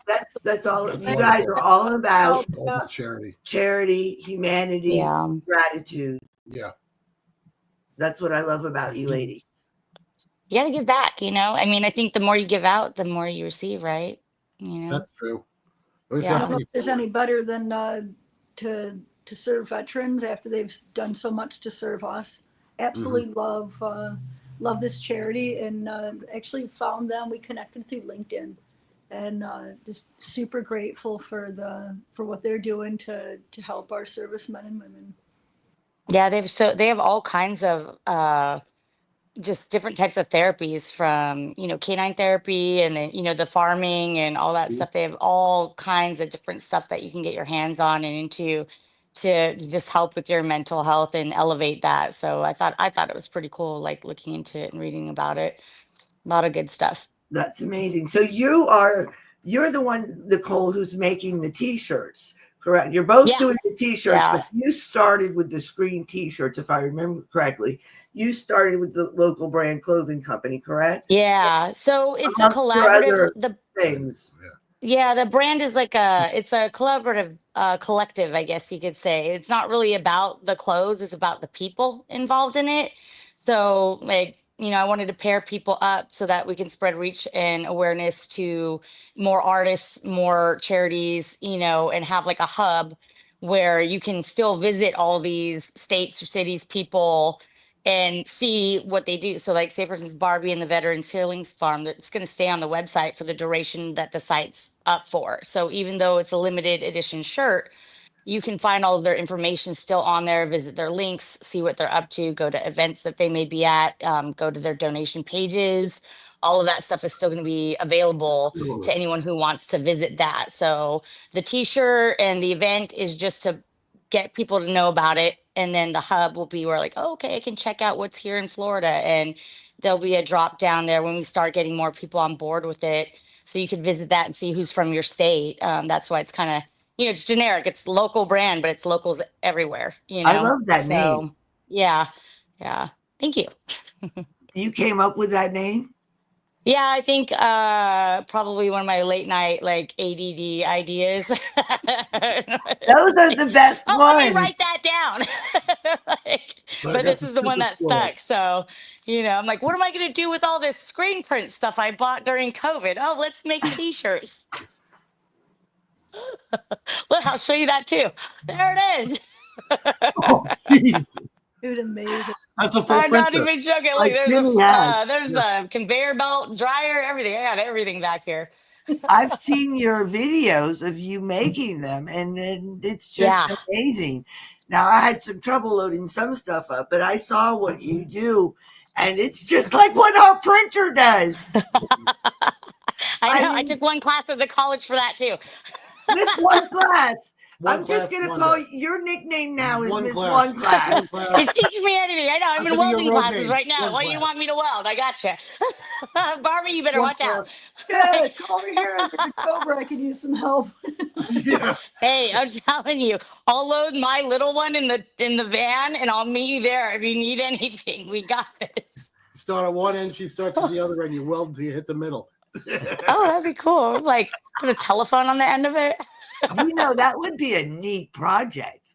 that's all. That's You guys are all about Ultimate charity. charity, humanity, yeah. gratitude. Yeah. That's what I love about you ladies. You got to give back, you know? I mean, I think the more you give out, the more you receive, right? You know? That's true. Always Yeah. I gotta don't know pay if there's forward. any better than to serve veterans after they've done so much to serve us. Absolutely love this charity, and actually found them. We connected through LinkedIn, and just super grateful for what they're doing to help our servicemen and women. Yeah, they have all kinds of just different types of therapies from, you know, canine therapy and then, you know, the farming and all that stuff. They have all kinds of different stuff that you can get your hands on and into to just help with your mental health and elevate that. So I thought it was pretty cool, like looking into it and reading about it. A lot of good stuff. That's amazing. So you're the one, Nicole, who's making the t-shirts, correct? You're both Yeah. doing the t-shirts, Yeah. but you started with the screen t-shirts, if I remember correctly. You started with the local brand clothing company, correct? Yeah. So it's a Amongst your collaborative. other things. Yeah, the brand is like it's a collaborative collective, I guess you could say. It's not really about the clothes, it's about the people involved in it. So like, you know, I wanted to pair people up so that we can spread reach and awareness to more artists, more charities, you know, and have like a hub where you can still visit all these states or cities, people and see what they do. So, like, say for instance, Barbie and the Veterans Healings Farm, it's going to stay on the website for the duration that the site's up for. So, even though it's a limited edition shirt, you can find all of their information still on there, visit their links, see what they're up to, go to events that they may be at, go to their donation pages. All of that stuff is still going to be available to anyone who wants to visit that. So, the t shirt and the event is just to get people to know about it, and then the hub will be where like, oh, okay, I can check out what's here in Florida, and there'll be a drop down there when we start getting more people on board with it, so you could visit that and see who's from your state. That's why it's kind of, you know, it's generic, it's local brand, but it's locals everywhere, you know. I love that name. So yeah, thank you. You came up with that name? Yeah, I think probably one of my late night like ADD ideas. Those are the best Oh, let me ones. write that down. But this is the one that stuck. So, you know, I'm like, what am I going to do with all this screen print stuff I bought during COVID? Oh, let's make t-shirts. Look, I'll show you that too. There it is. Oh, geez. Dude, amazing. That's a full I'm not printer. even joking. Like Like Jimmy has. there's a conveyor belt, dryer, everything. I got everything back here. I've seen your videos of you making them, and it's just amazing. Now, I had some trouble loading some stuff up, but I saw what you do, and it's just like what our printer does. I know. I mean- took one class at the college for that too. This one class. One I'm just class, going to one call day. your nickname now is One Miss class. One Class. One class. It's teaching me anything. I know. I'm That in could be your welding road classes name. right now. One What do you class. want me to weld? I gotcha. Barbie, you better One watch out. Yeah, come over here. There's a Cobra. I could use some help. Yeah. Hey, I'm telling you, I'll load my little one in the van, and I'll meet you there if you need anything. We got this. You start at one end, she starts at the other end. You weld until you hit the middle. Oh, that'd be cool. Like put a telephone on the end of it. You know, that would be a neat project.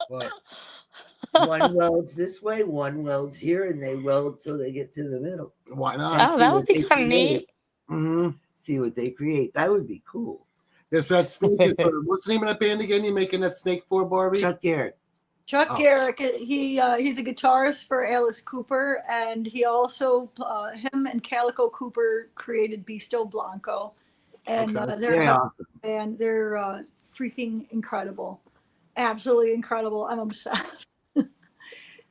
But One welds this way, one welds here, and they weld till they get to the middle. why not? Oh, that would be kind of neat. See what they create. That would be cool. Yes, that snake is what's the name of that band again? You making that snake for, Barbie? Chuck Garrett. Chuck Oh. Garrick, he's a guitarist for Alice Cooper, and he also him and Calico Cooper created Beasto Blanco, and Okay. they're Yeah. awesome. And they're freaking incredible, absolutely incredible. I'm obsessed.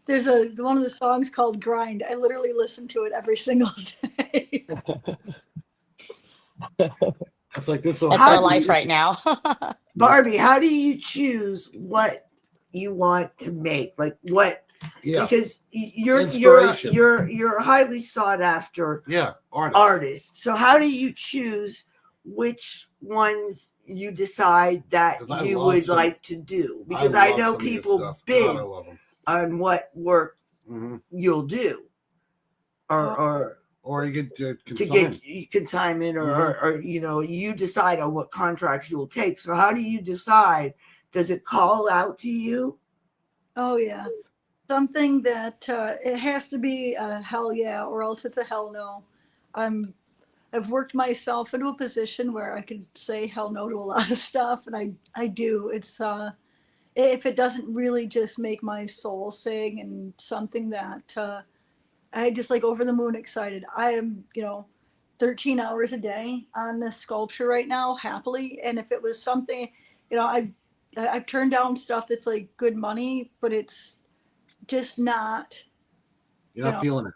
There's one of the songs called "Grind." I literally listen to it every single day. That's like this one. That's How our do life you- right now. Barbie, how do you choose what you want to make? Like what? Yeah, Because you're Inspiration. you're a highly sought after yeah, artist. artist. So how do you choose which ones you decide that 'Cause I you love would some- like to do? Because I love know some of your people stuff. big God, I love 'em. on what work Mhm. you'll do, or Or you get to consignment. get consignment, or, Mhm. or you know, you decide on what contracts you'll take. So how do you decide? Does it call out to you? Oh yeah, something that it has to be a hell yeah, or else it's a hell no. I've worked myself into a position where I could say hell no to a lot of stuff, and I do. It's if it doesn't really just make my soul sing and something that I just like over the moon excited. I am, 13 hours a day on this sculpture right now, happily. And if it was something, I've turned down stuff that's like good money, but it's just not, You're not feeling it.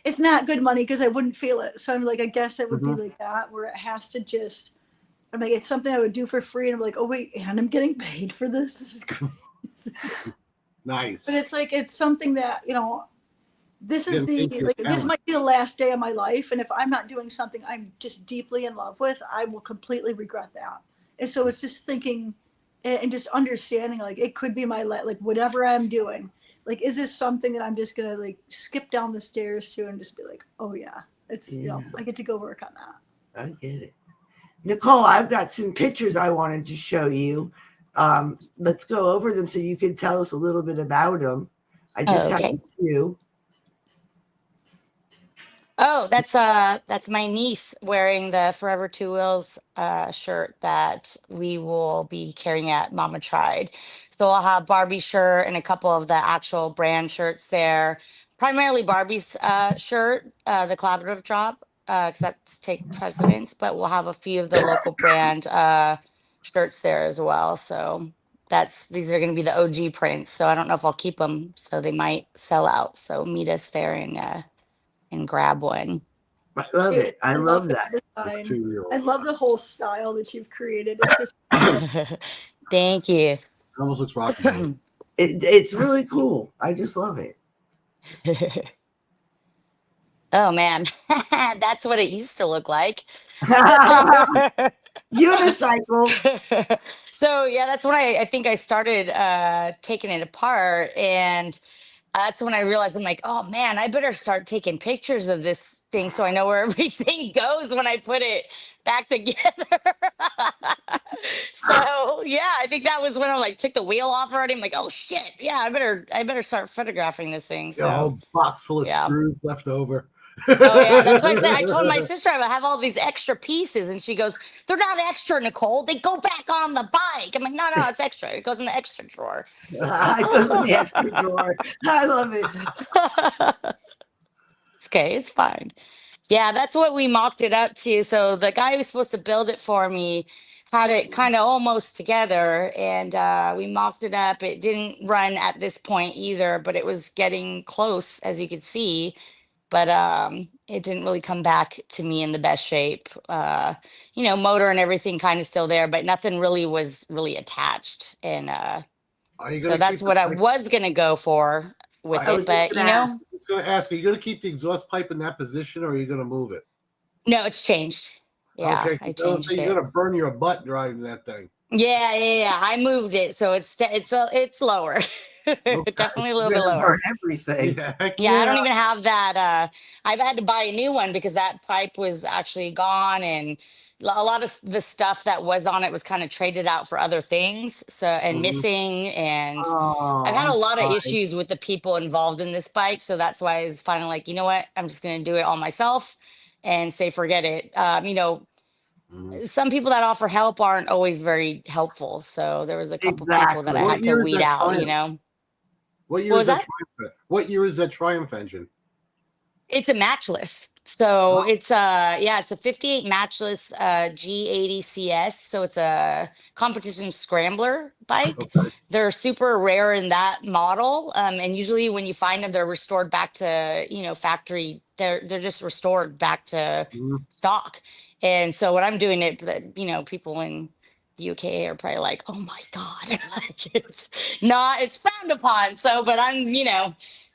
it's not good money because I wouldn't feel it. So I'm like, I guess it would be Mhm. like that, where it has to just, I'm like, it's something I would do for free. And I'm like, oh wait, and I'm getting paid for this. This is crazy. Nice. But it's like, it's something that, this is Getting paid for your like, this talent. might be the last day of my life. And if I'm not doing something I'm just deeply in love with, I will completely regret that. And so it's just thinking and just understanding, like, it could be my, like, whatever I'm doing, like, is this something that I'm just going to like skip down the stairs to and just be like, oh yeah, it's, I get to go work on that. I get it. Nicole, I've got some pictures I wanted to show you. Let's go over them so you can tell us a little bit about them. I just have Okay. a few. Oh, that's my niece wearing the Forever Two Wheels shirt that we will be carrying at Mama Tried. So I'll have Barbie's shirt and a couple of the actual brand shirts there. Primarily Barbie's shirt, the collaborative drop, because that's take precedence, but we'll have a few of the local brand shirts there as well. So these are going to be the OG prints. So I don't know if I'll keep them, so they might sell out. So meet us there and grab one. I love it. I love that. Design. 2-year-olds. I love the whole style that you've created. It's just Thank you. It almost looks rock and roll. It's really cool. I just love it. Oh man, that's what it used to look like. Unicycle. So yeah, that's when I think I started taking it apart, and that's when I realized I'm like, oh man, I better start taking pictures of this thing so I know where everything goes when I put it back together. So yeah, I think that was when I like took the wheel off already. I'm like, oh shit, yeah, I better start photographing this thing. Got a So whole box full of yeah. screws left over. Oh yeah, that's why I said I told my sister I have all these extra pieces, and she goes, "They're not extra, Nicole. They go back on the bike." I'm like, "No, it's extra. It goes in the extra drawer." It goes in the extra drawer. I love it. It's okay. It's fine. Yeah, that's what we mocked it up to. So the guy who's supposed to build it for me had it kind of almost together, and we mocked it up. It didn't run at this point either, but it was getting close, as you could see. But it didn't really come back to me in the best shape. Motor and everything kind of still there, but nothing really was really attached. And Are you so gonna that's keep what the I pipe- was gonna go for with I was it. But just gonna ask. I was going to ask, are you going to keep the exhaust pipe in that position, or are you going to move it? no, it's changed. Yeah, Okay, I so changed you're it. going to burn your butt driving that thing. Yeah. I moved it, so it's lower. Definitely a little You're bit gonna lower. burn everything. Yeah, heck Yeah, I don't even have that. I've had to buy a new one because that pipe was actually gone, and a lot of the stuff that was on it was kind of traded out for other things. So and Mhm. missing, and Oh, I've had a I'm lot of sorry. issues with the people involved in this bike. So that's why I was finally like, you know what, I'm just gonna do it all myself and say forget it. Mhm. Some people that offer help aren't always very helpful. So there was a couple people that I Exactly. had to year is weed that out. Triumph? What year What is was that that? Triumph? What year is that Triumph engine? It's a matchless. So it's a 58 matchless G80 CS. So it's a competition scrambler bike. Okay. They're super rare in that model. And usually when you find them, they're restored back to, factory. They're just restored back to Mhm. stock. And so when I'm doing it, people in the UK are probably like, oh my God, like it's frowned upon. So, but I'm,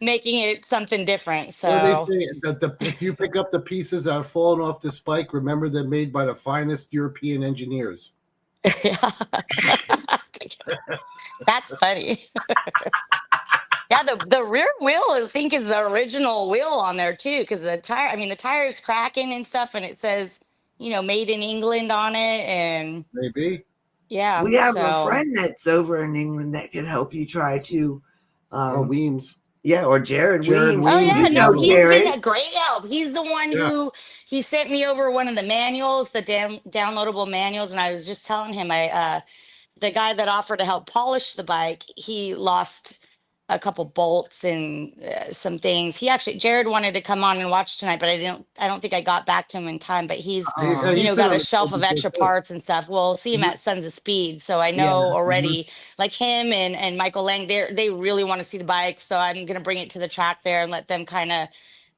making it something different. What do they So say? That if you pick up the pieces that have fallen off this bike, remember they're made by the finest European engineers. That's funny. Yeah, the rear wheel I think is the original wheel on there too, because the tire is cracking and stuff, and it says, made in England on it, and Maybe. yeah, We have a so friend that's over in England that can help you try to. Or Weems. Yeah, or Jared Jared Weems. oh Weems yeah, is no, wonderful. he's been Jared. a great help. He's the one Yeah. who he sent me over one of the manuals, the downloadable manuals, and I was just telling him the guy that offered to help polish the bike, he lost a couple bolts and some things. Jared wanted to come on and watch tonight, but I don't think I got back to him in time, but he's He's been got on a the shelf show of before, extra too. parts and stuff. We'll see him Mhm. at Sons of Speed, so I know Yeah. already, like him and Michael Lang, they really want to see the bike, so I'm gonna bring it to the track there and let them kind of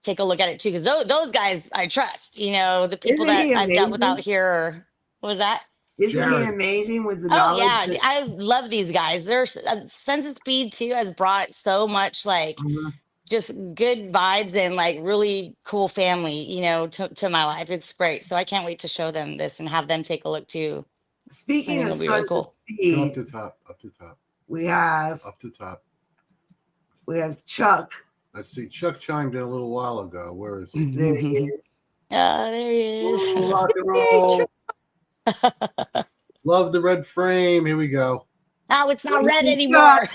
take a look at it too, because those guys I trust. The people Isn't that he I've dealt with out amazing? here. What was that? Isn't he Jared. amazing with the Oh knowledge? yeah, that- I love these guys. There's Sense of Speed too has brought so much like Mhm. just good vibes and like really cool family, to my life. It's great. So I can't wait to show them this and have them take a look too. I Speaking think of it'll be really Sons cool. of Go up Speed, to top. Up to top. we have Up to top. Chuck. Let's see. Chuck chimed in a little while ago. Where is he? There he is. There he Ooh, is. rock and roll. Love the red frame. Here we go. Oh, it's not red Chuck. anymore.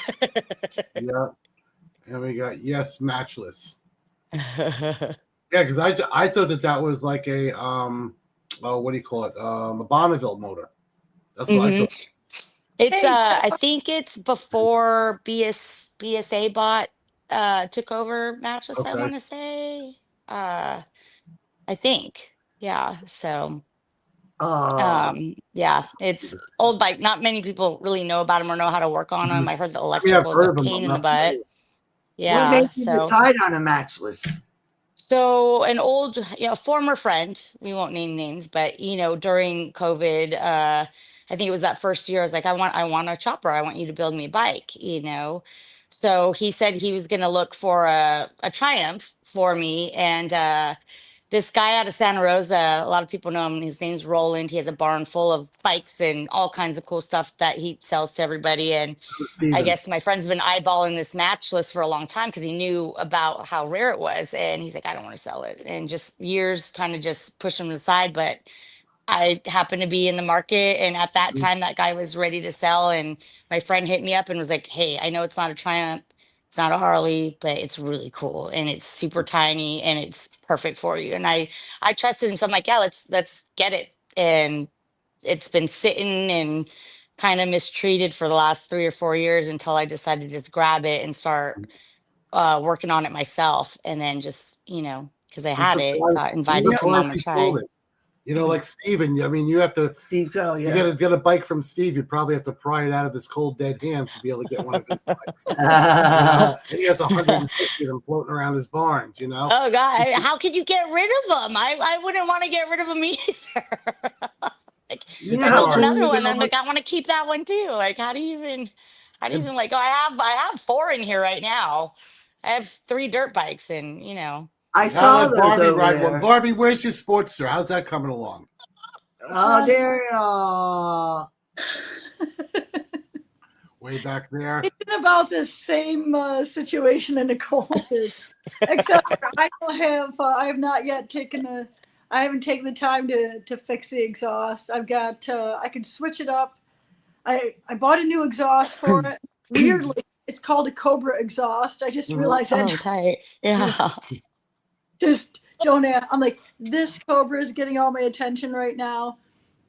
Yeah. And we got yes, matchless. Yeah, because I thought that was like a what do you call it? A Bonneville motor. That's what I thought. It's Hey, I think it's before BSA took over Matchless, I Okay. want to say. I think. Yeah. So Oh, yeah, it's old bike. Not many people really know about them or know how to work on them. I heard the I mean, I've electrical is heard a of them, pain but in the not butt. familiar. what Yeah. made you So decide on a matchless? so an old, former friend, we won't name names, but during COVID, I think it was that first year, I was like, I want a chopper. I want you to build me a bike. So he said he was gonna look for a Triumph for me. And this guy out of Santa Rosa, a lot of people know him. His name's Roland. He has a barn full of bikes and all kinds of cool stuff that he sells to everybody. And I Steven. guess my friend's been eyeballing this matchless for a long time because he knew about how rare it was. And he's like, I don't want to sell it. And just years kind of just pushed him aside. But I happened to be in the market. And at that time, that guy was ready to sell. And my friend hit me up and was like, hey, I know it's not a Triumph. It's not a Harley, but it's really cool and it's super tiny and it's perfect for you. And I trusted him. So I'm like, yeah, let's get it. And it's been sitting and kind of mistreated for the last 3 or 4 years until I decided to just grab it and start working on it myself. And then just, because I had it, got invited to Mom to try. Like Steven, I mean, you have to Steve Coe, you yeah. gotta get a bike from Steve, you probably have to pry it out of his cold dead hands to be able to get one of his bikes. And he has 150 of them floating around his barns, Oh God, how could you get rid of them? I wouldn't want to get rid of them either. Like, You I know, built how another hard one. it is I'm like, I want to keep that one too. Like, how do you even like? Oh, I have 4 in here right now. I have 3 dirt bikes, and I I'll saw let those Barbie over ride there. one. Barbie, where's your Sportster? How's that coming along? Oh, there you are. Way back there. It's been about the same situation in Nicole's is, except for I have not yet I haven't taken the time to fix the exhaust. I've got, I can switch it up. I bought a new exhaust for it. Weirdly, it's called a Cobra exhaust. I just realized oh, I tight, yeah. just don't ask. I'm like, this Cobra is getting all my attention right now.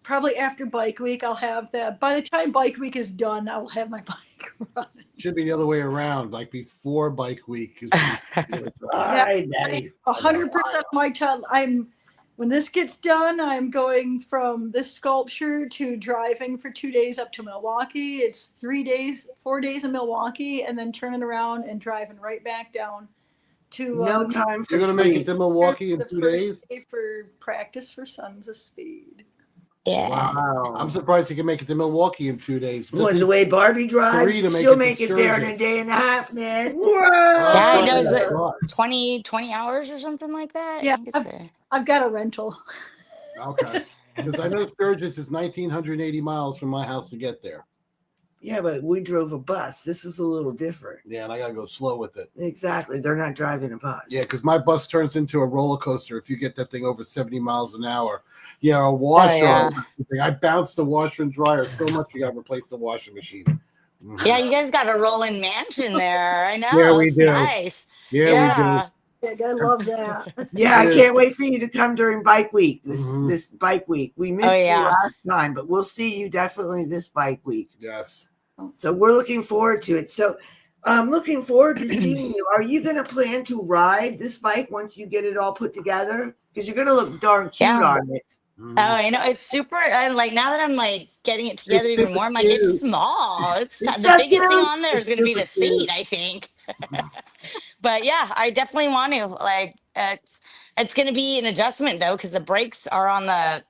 Probably after Bike Week, I'll have that. By the time Bike Week is done, I will have my bike running. Should be the other way around, like before Bike Week. Is All right, Daddy. 100% of my time. When this gets done, I'm going from this sculpture to driving for 2 days up to Milwaukee. It's 4 days in Milwaukee, and then turning around and driving right back down to. No time for You're gonna make it sleep. to Milwaukee in the 2 first days? day for practice for Sons of Speed. Yeah. Wow. I'm surprised you can make it to Milwaukee in 2 days. Boy, the way Barbie drives, 3 to make she'll it to make it there in a Sturgis. day and a half, man. Yeah, I know. Is it God. 20 hours or something like that? Yeah, I think it's I've got a rental. Okay. Because I know Sturgis is 1,980 miles from my house to get there. Yeah, but we drove a bus. This is a little different. Yeah, and I gotta go slow with it. Exactly. They're not driving a bus. Yeah, because my bus turns into a roller coaster if you get that thing over 70 miles an hour. Yeah, a washer. yeah. I bounced the washer and dryer so much we got to replace the washing machine. Mhm. Yeah, you guys got a rolling mansion there. I know. Yeah, we It's do. nice. Yeah, Yeah. Yeah, I love that. That's Yeah, I It is. can't wait for you to come during bike week. Mhm. This bike week. We missed you yeah. last time, but we'll see you definitely this bike week. Yes. So we're looking forward to it. So I'm looking forward to seeing you. Are you going to plan to ride this bike once you get it all put together? Because you're going to look darn cute Yeah. on it. Mhm. Oh, you know, it's super. And like now that I'm like getting it together It's even more, I'm like, super it's cute. small. It's It's the so biggest thing cute. on there is It's going to be the super cute. seat, I think. But yeah, I definitely want to. Like, it's going to be an adjustment though, because the brakes are on the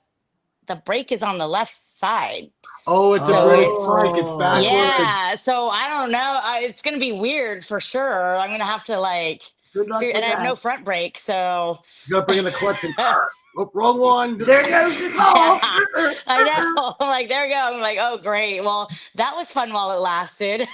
brake is on the left side. Oh, it's So a British it's- bike. It's backwards. Yeah, so I don't know. It's going to be weird for sure. I'm going to have to like, Good luck with and I have that. no front brake, so You got to bring in the clutch and oh, wrong one. There goes the call. I know. I'm like, there we go. I'm like, oh, great. Well, that was fun while it lasted.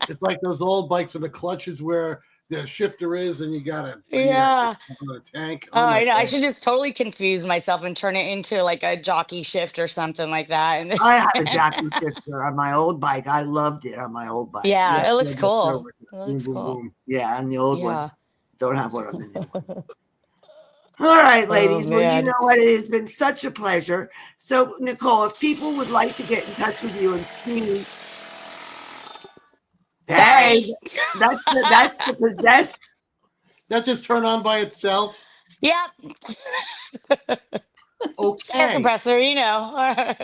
It's like those old bikes where the clutch is where the shifter is, and you got to Yeah. on a tank. Oh, my I know. I God. should just totally confuse myself and turn it into like a jockey shift or something like that. And I had a jockey shifter on my old bike. I loved it on my old bike. yeah, it looks that's cool. right. It Boom, looks boom, cool. boom. Yeah, on the old Yeah. one. Don't have one on the new one. All right, ladies. Well, you man. know what? It has been such a pleasure. So, Nicole, if people would like to get in touch with you and see, hey, that's the possessed. That just turned on by itself. Yep. Air Okay. compressor, you know.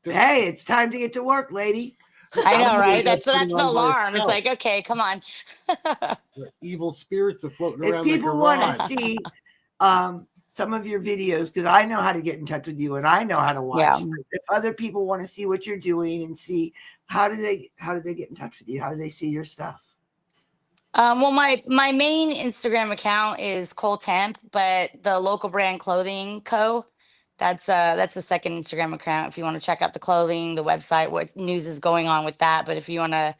Hey, it's time to get to work, lady. I know, right? That's That's putting the on by alarm. It's itself. like, okay, come on. The evil spirits are floating If around the people want garage. to see some of your videos, because I know how to get in touch with you and I know how to watch. Yeah. If other people want to see what you're doing and see how do they get in touch with you? How do they see your stuff? Well, my main Instagram account is Cole Temp, but the local brand clothing co. That's the second Instagram account. If you want to check out the clothing, the website, what news is going on with that. But if you want to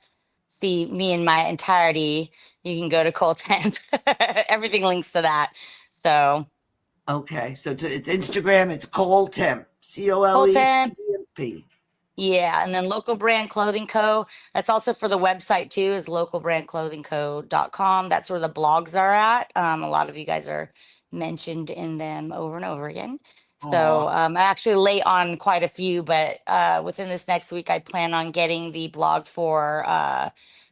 see me in my entirety, you can go to Cole Temp. Everything links to that. So Okay, so it's Instagram. It's Cole Temp, Cole Temp. COLETMP. Yeah, and then Local Brand Clothing Co. That's also for the website too, is localbrandclothingco.com. That's where the blogs are at. A lot of you guys are mentioned in them over and over again. So I'm actually late on quite a few, but within this next week, I plan on getting the blog for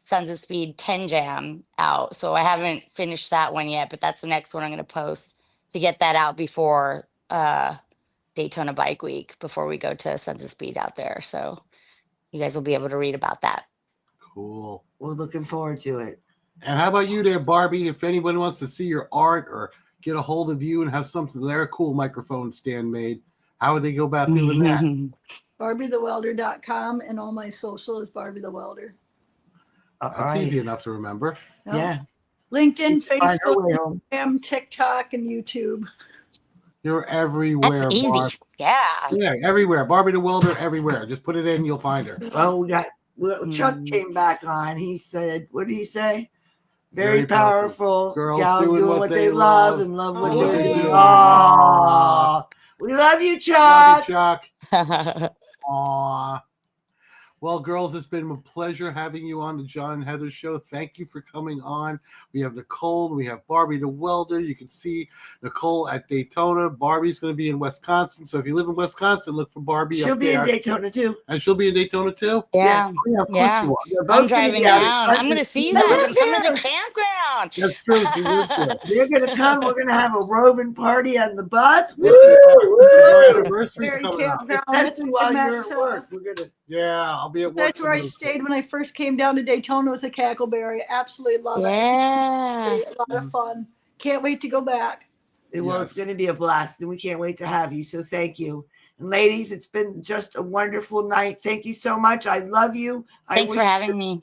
Sons of Speed 10 Jam out. So I haven't finished that one yet, but that's the next one I'm going to post to get that out before Daytona Bike Week, before we go to Sons of Speed out there. So you guys will be able to read about that. Cool. We're looking forward to it. And how about you there, Barbie? If anyone wants to see your art or get a hold of you and have something there, a cool microphone stand made, how would they go about doing that? BarbieTheWelder.com, and all my social is Barbie the Welder. All That's right. easy enough to remember. Yep. Yeah. LinkedIn, Find her Facebook, way home. Instagram, TikTok, and YouTube. You're everywhere, That's easy. Barb. Yeah. Yeah, everywhere. Barbie the Welder, everywhere. Just put it in, you'll find her. Well, Chuck Mm. came back on. He said, what did he say? Very Very powerful. powerful. Girls Gals doing doing what what they they love love. and love what Oh, they do. yeah. Aw. We love you, Love Chuck. you, Chuck. Aw. Well, girls, it's been a pleasure having you on the John and Heather Show. Thank you for coming on. We have Nicole, we have Barbie the Welder. You can see Nicole at Daytona. Barbie's going to be in Wisconsin. So if you live in Wisconsin, look for Barbie She'll up be there. in Daytona too. And she'll be in Daytona too? Yeah. Yes. Oh, yeah, of course Yeah. you are. They're I'm both gonna driving be out down. at I'm going to see you Sons guys. of I'm coming to Speed. the campground. That's true. She lives there. They're gonna come. We're gonna have a roving party on the bus. Woo! Our anniversary's Very coming up. campground. Especially while I you're met, at work. We're gonna. Yeah, I'll be at work. That's where I some of those stayed when I first came down to Daytona. Was a Cackleberry. Absolutely love Yeah. it. It's a lot of fun. Can't wait to go back. Well, it's Yes. going to be a blast, and we can't wait to have you. So thank you. And ladies, it's been just a wonderful night. Thank you so much. I love you. Thanks I for wish having me.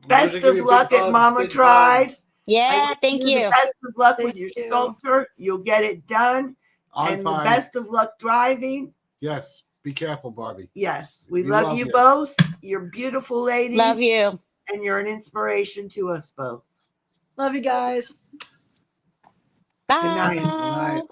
best Give you of big luck at hugs, Mama big Tribe. hugs. I Yeah, wish thank the you. best of luck with Thank your you. sculpture. You'll get it done. On And the time. best of luck driving. Yes. Be careful, Barbie. Yes, we We love love you you. both. You're beautiful ladies. Love you. And you're an inspiration to us both. Love you guys. Bye.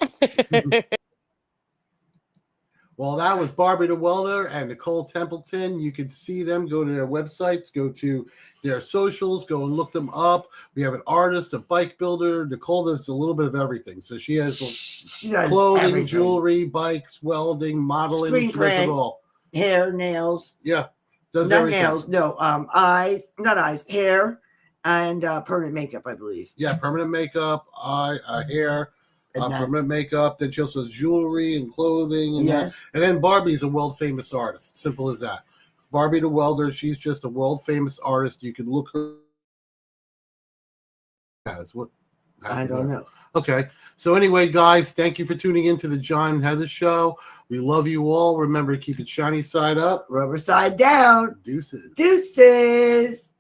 Well, that was Barbie the Welder and Nicole Templeton. You can see them. Go to their websites. Go to their socials. Go and look them up. We have an artist, a bike builder. Nicole does a little bit of everything. So she has She does clothing, everything. jewelry, bikes, welding, modeling. Screen She does it print. all. Hair, nails. Yeah, does Not everything. nails, no. Eyes, not eyes, hair, and permanent makeup, I believe. Yeah, permanent makeup, hair, And that's- permanent makeup. Then she also has jewelry and clothing. And that. Yes. And then Barbie's a world famous artist. Simple as that. Barbie the Welder, she's just a world famous artist. You can look her as what I don't know. Okay. So anyway, guys, thank you for tuning in to the John and Heather Show. We love you all. Remember to keep it shiny side up. Rubber side down. Deuces. Deuces.